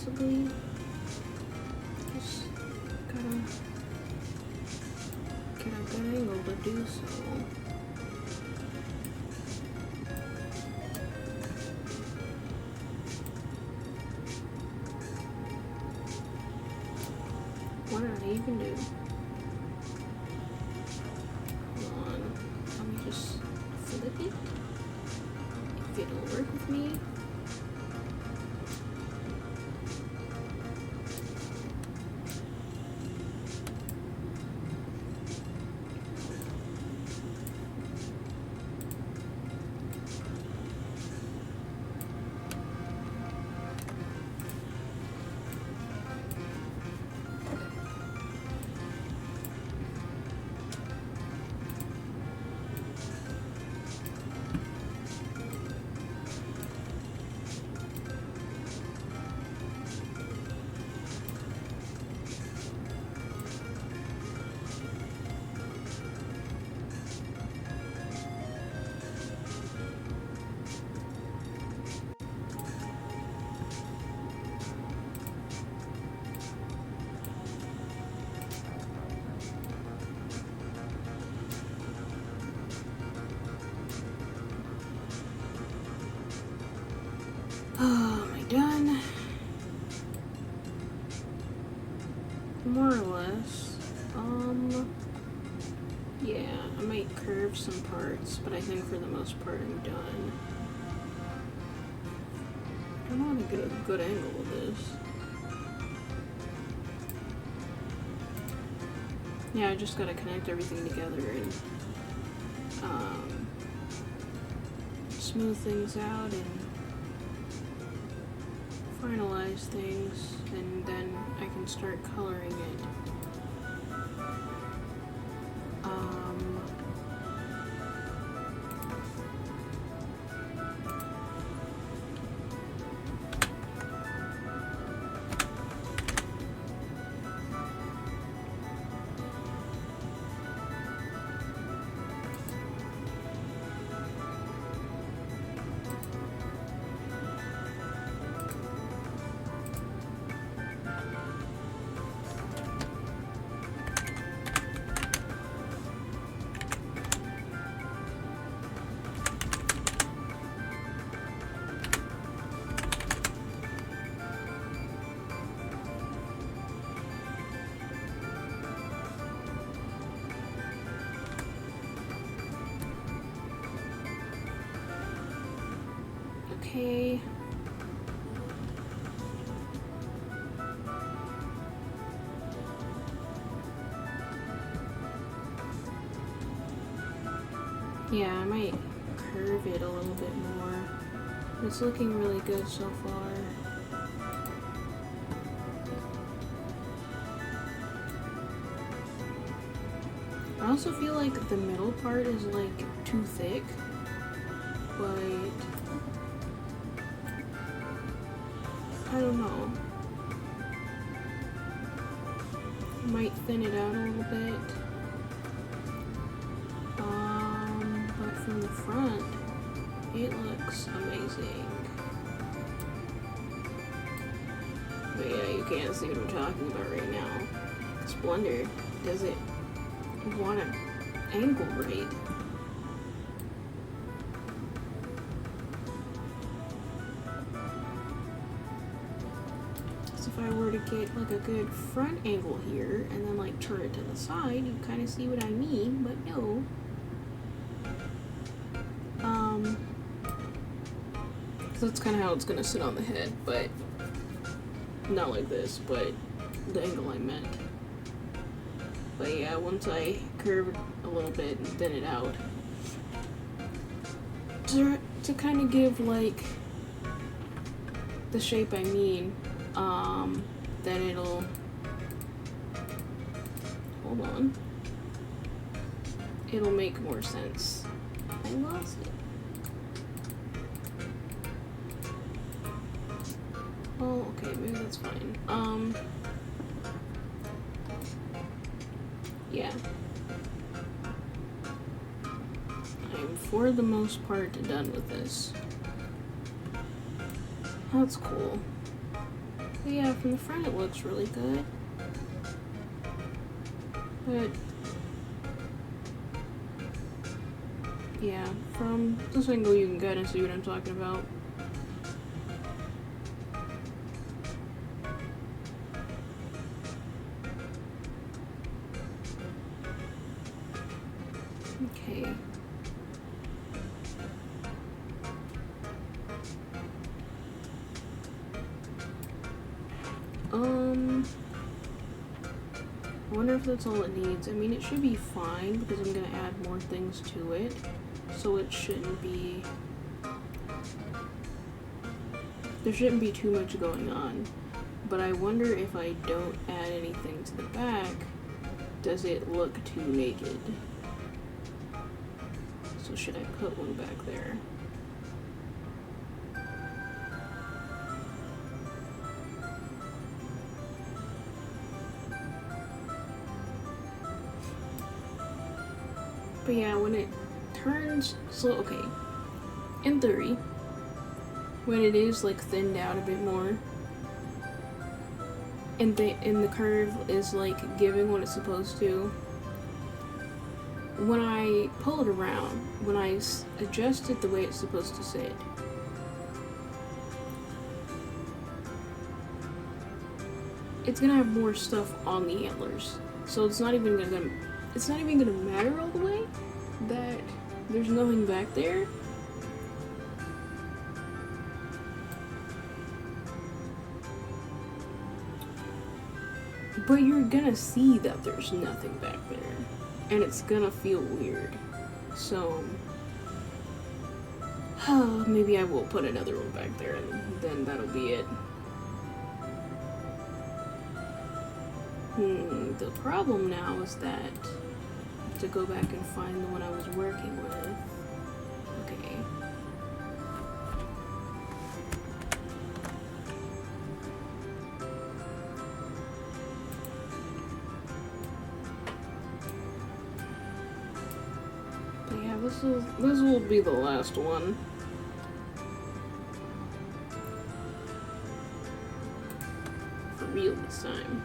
basically. Just gotta get a good angle to do so. What did I even do? Hold on. Let me just flip it. If it'll work with me. Oh, am I done? More or less. Yeah, I might curve some parts, but I think for the most part I'm done. I don't want to get a good angle with this. Yeah, I just gotta connect everything together and smooth things out and finalize things, and then I can start coloring it. Okay. Yeah, I might curve it a little bit more. It's looking really good so far. I also feel like the middle part is like too thick, but I don't know. I might thin it out a little bit. But from the front, it looks amazing. But yeah, you can't see what I'm talking about right now. Splendor, does it want an angle right? So if I were to get like a good front angle here and then like turn it to the side, you kind of see what I mean, but no. So that's kind of how it's gonna sit on the head, but not like this, but the angle I meant. But yeah, once I curve it a little bit and thin it out, to kind of give like the shape I mean, then it'll, hold on, it'll make more sense. I lost it. Oh, okay, maybe that's fine. Yeah. I'm for the most part done with this. That's cool. So yeah, from the front it looks really good. But yeah, from this angle you can kind of see what I'm talking about. Okay. I wonder if that's all it needs. I mean, it should be fine because I'm gonna add more things to it, so it shouldn't be... there shouldn't be too much going on. But I wonder if I don't add anything to the back, does it look too naked? So should I put one back there? But yeah, when it turns, so okay, in theory, when it is like thinned out a bit more, and the curve is like giving what it's supposed to, when I pull it around, when I adjust it the way it's supposed to sit, it's gonna have more stuff on the antlers. So it's not even gonna matter all the way that there's nothing back there. But you're gonna see that there's nothing back there, and it's gonna feel weird. So maybe I will put another one back there, and then that'll be it. The problem now is that I have to go back and find the one I was working with. Okay. But yeah, this will be the last one. For real this time.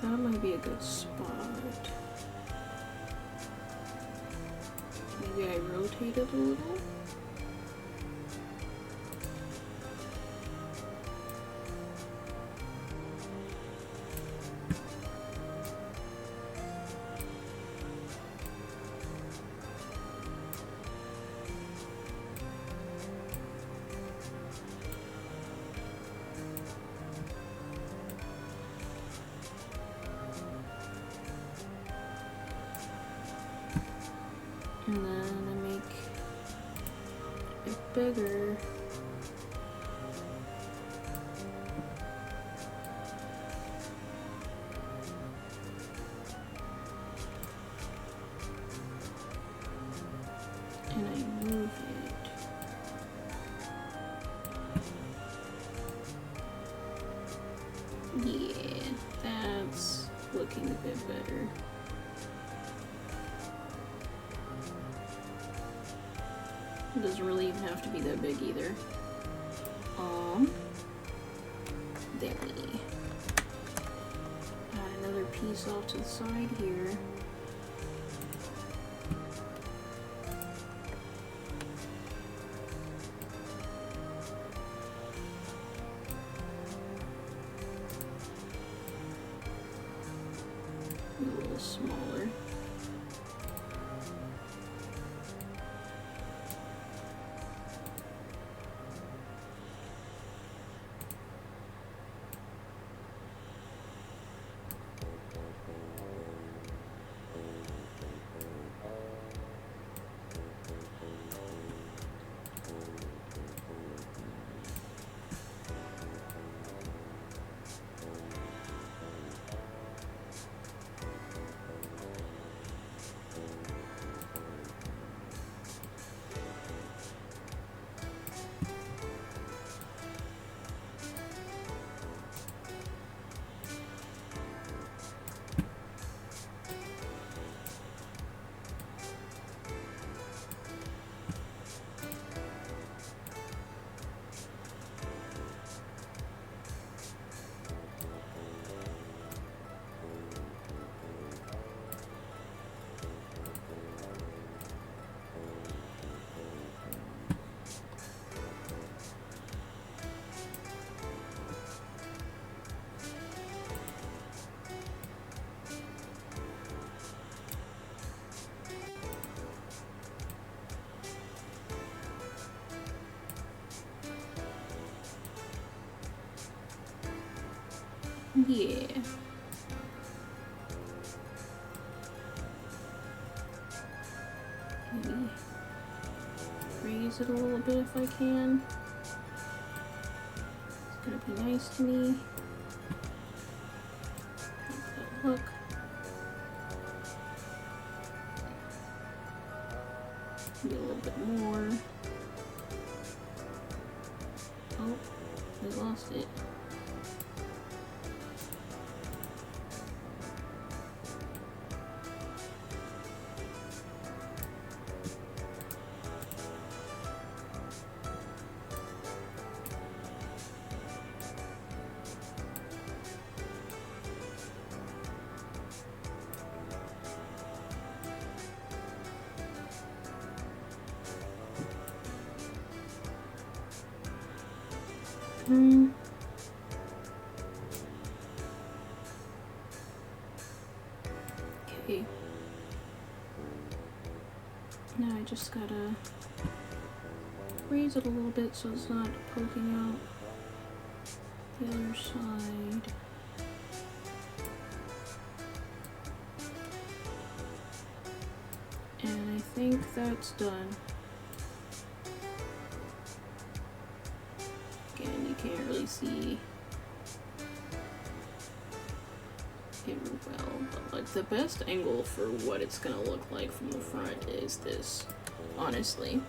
That might be a good spot. Maybe I rotate it a little. And then I make it bigger. And I move it. Yeah, that's looking a bit better. It doesn't really even have to be that big either. There we add another piece off to the side here. A little smaller. Yeah. Maybe raise it a little bit if I can. It's gonna be nice to me. Make that look. Maybe a little bit more. Oh, I lost it. Okay. Now I just gotta raise it a little bit so it's not poking out the other side. And I think that's done. Again, you can't really see it well, but like the best angle for what it's gonna look like from the front is this, honestly.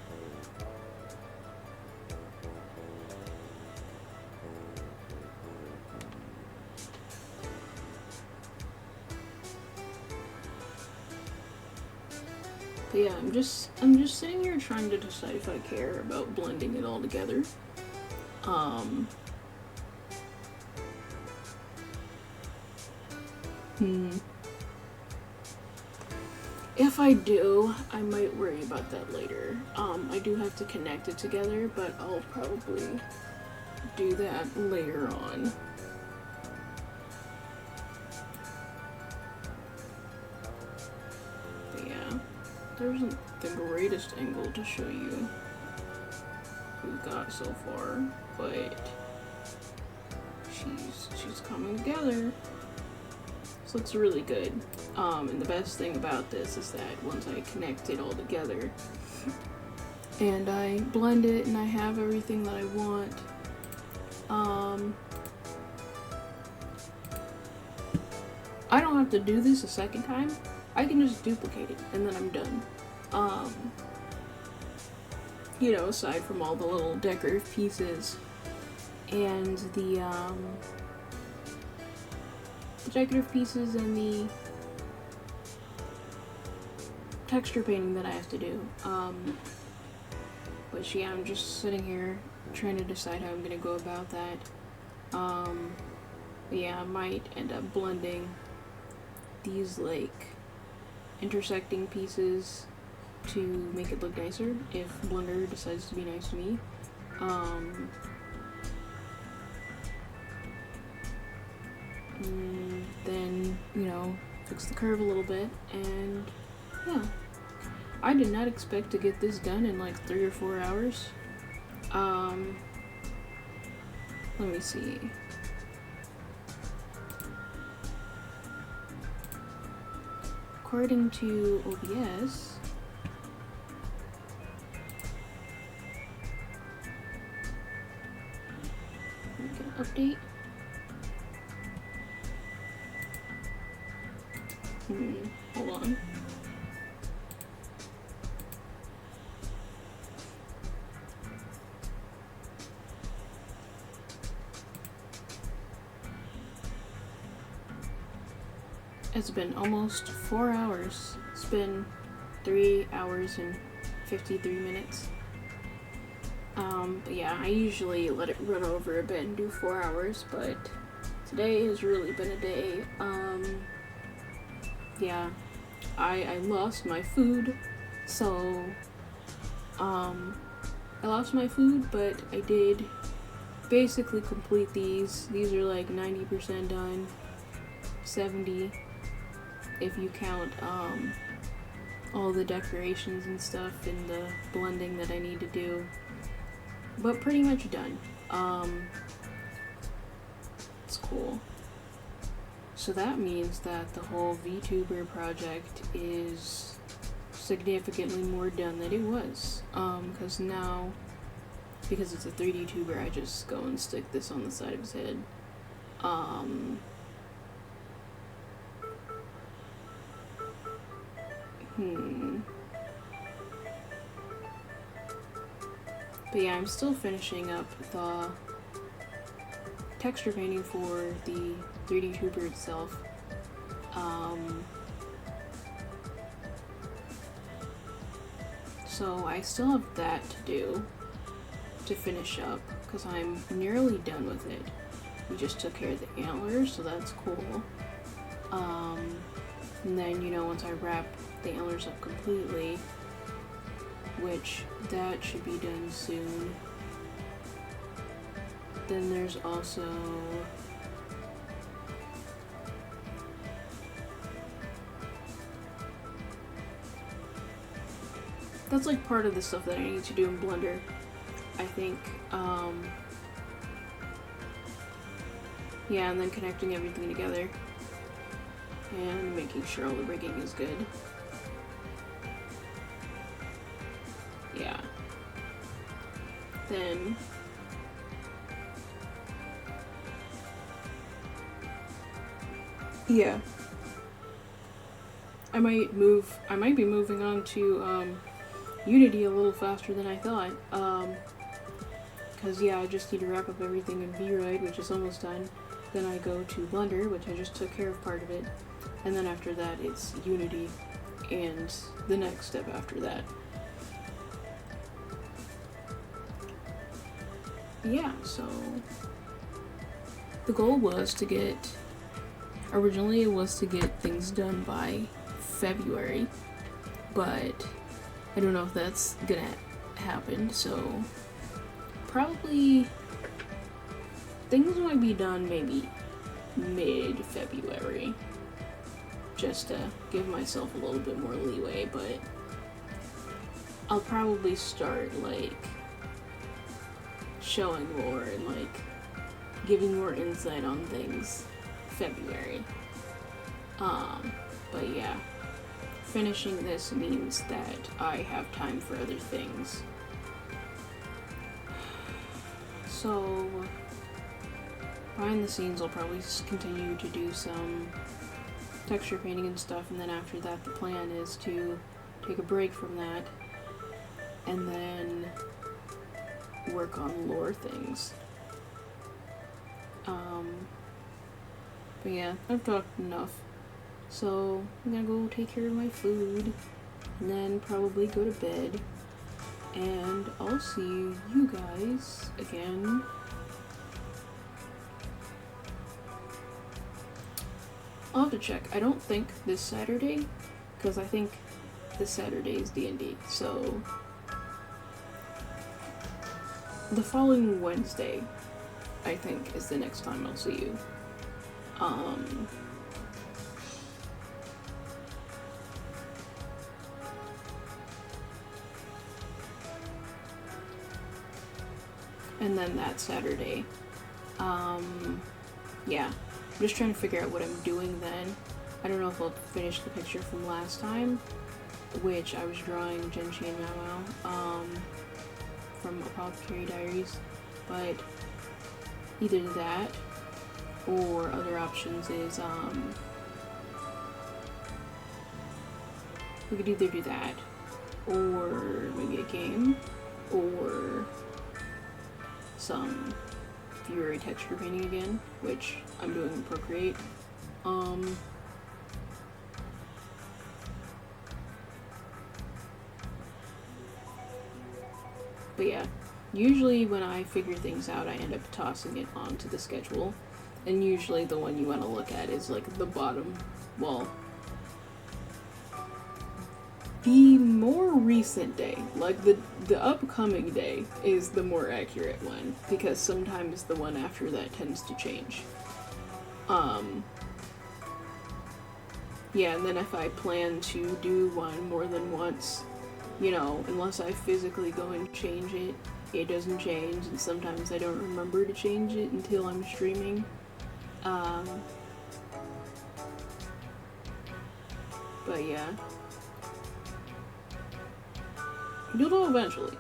But yeah, I'm just sitting here trying to decide if I care about blending it all together. If I do, I might worry about that later. I do have to connect it together, but I'll probably do that later on. But yeah, there isn't the greatest angle to show you we've got so far, but she's coming together. This looks really good. And the best thing about this is that once I connect it all together and I blend it and I have everything that I want, I don't have to do this a second time. I can just duplicate it and then I'm done. You know, aside from all the little decorative pieces and the decorative pieces and the texture painting that I have to do. But yeah, I'm just sitting here trying to decide how I'm gonna go about that. Yeah, I might end up blending these like intersecting pieces to make it look nicer if Blender decides to be nice to me. Then, you know, fix the curve a little bit, and yeah. I did not expect to get this done in like 3 or 4 hours. Let me see. According to OBS, we can update. Hold on. It's been almost 4 hours. It's been 3 hours and 53 minutes. But yeah, I usually let it run over a bit and do 4 hours, but today has really been a day. Yeah, I lost my food, so, I lost my food, but I did basically complete these. These are like 90% done, 70 if you count, all the decorations and stuff and the blending that I need to do, but pretty much done. It's cool. So that means that the whole VTuber project is significantly more done than it was. Because now, because it's a 3D tuber, I just go and stick this on the side of his head. But yeah, I'm still finishing up the texture painting for the 3D tuber itself. So I still have that to do to finish up, because I'm nearly done with it. We just took care of the antlers, so that's cool. And then, you know, once I wrap the antlers up completely, which that should be done soon, then there's also that's like part of the stuff that I need to do in Blender, I think. Yeah, and then connecting everything together and making sure all the rigging is good. Yeah. Then yeah, I might be moving on to Unity a little faster than I thought, because yeah, I just need to wrap up everything in VRide, which is almost done. Then I go to Blender, which I just took care of part of it, and then after that it's Unity and the next step after that. Yeah, so the goal was to get, originally it was to get things done by February, but I don't know if that's gonna happen, so probably things might be done maybe mid-February, just to give myself a little bit more leeway, but I'll probably start like showing more and like giving more insight on things February. But yeah, finishing this means that I have time for other things. So behind the scenes I'll probably continue to do some texture painting and stuff, and then after that the plan is to take a break from that and then work on lore things. But yeah, I've talked enough, so I'm gonna go take care of my food and then probably go to bed, and I'll see you guys again I'll have to check. I don't think this Saturday, because I think this Saturday is D&D, so the following Wednesday, I think, is the next time I'll see you. And then that Saturday, yeah, I'm just trying to figure out what I'm doing then. I don't know if I'll finish the picture from last time, which I was drawing Genshi and Mao from Apothecary Diaries, but either that or other options is we could either do that or maybe a game or some Fury texture painting again, which I'm doing in Procreate. But yeah, usually when I figure things out, I end up tossing it onto the schedule, and usually the one you want to look at is like the bottom, well, the more recent day, like the upcoming day is the more accurate one, because sometimes the one after that tends to change. Yeah, and then if I plan to do one more than once, you know, unless I physically go and change it, it doesn't change, and sometimes I don't remember to change it until I'm streaming. But yeah. You'll know eventually.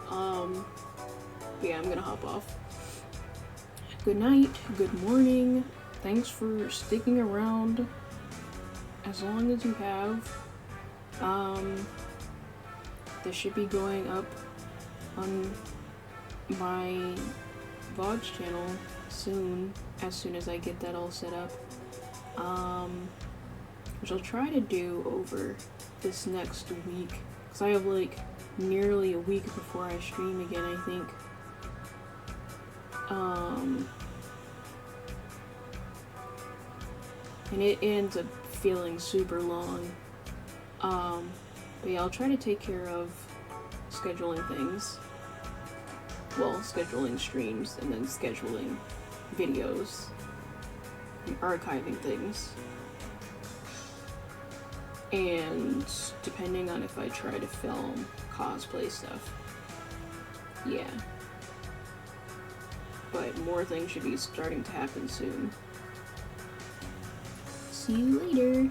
But yeah, I'm gonna hop off. Good night, good morning. Thanks for sticking around as long as you have. This should be going up on my VODs channel soon, as soon as I get that all set up. Which I'll try to do over this next week, because I have like nearly a week before I stream again, I think. And it ends up feeling super long. But yeah, I'll try to take care of scheduling things. Well, scheduling streams and then scheduling videos and archiving things. And depending on if I try to film cosplay stuff. Yeah. But more things should be starting to happen soon. See you later.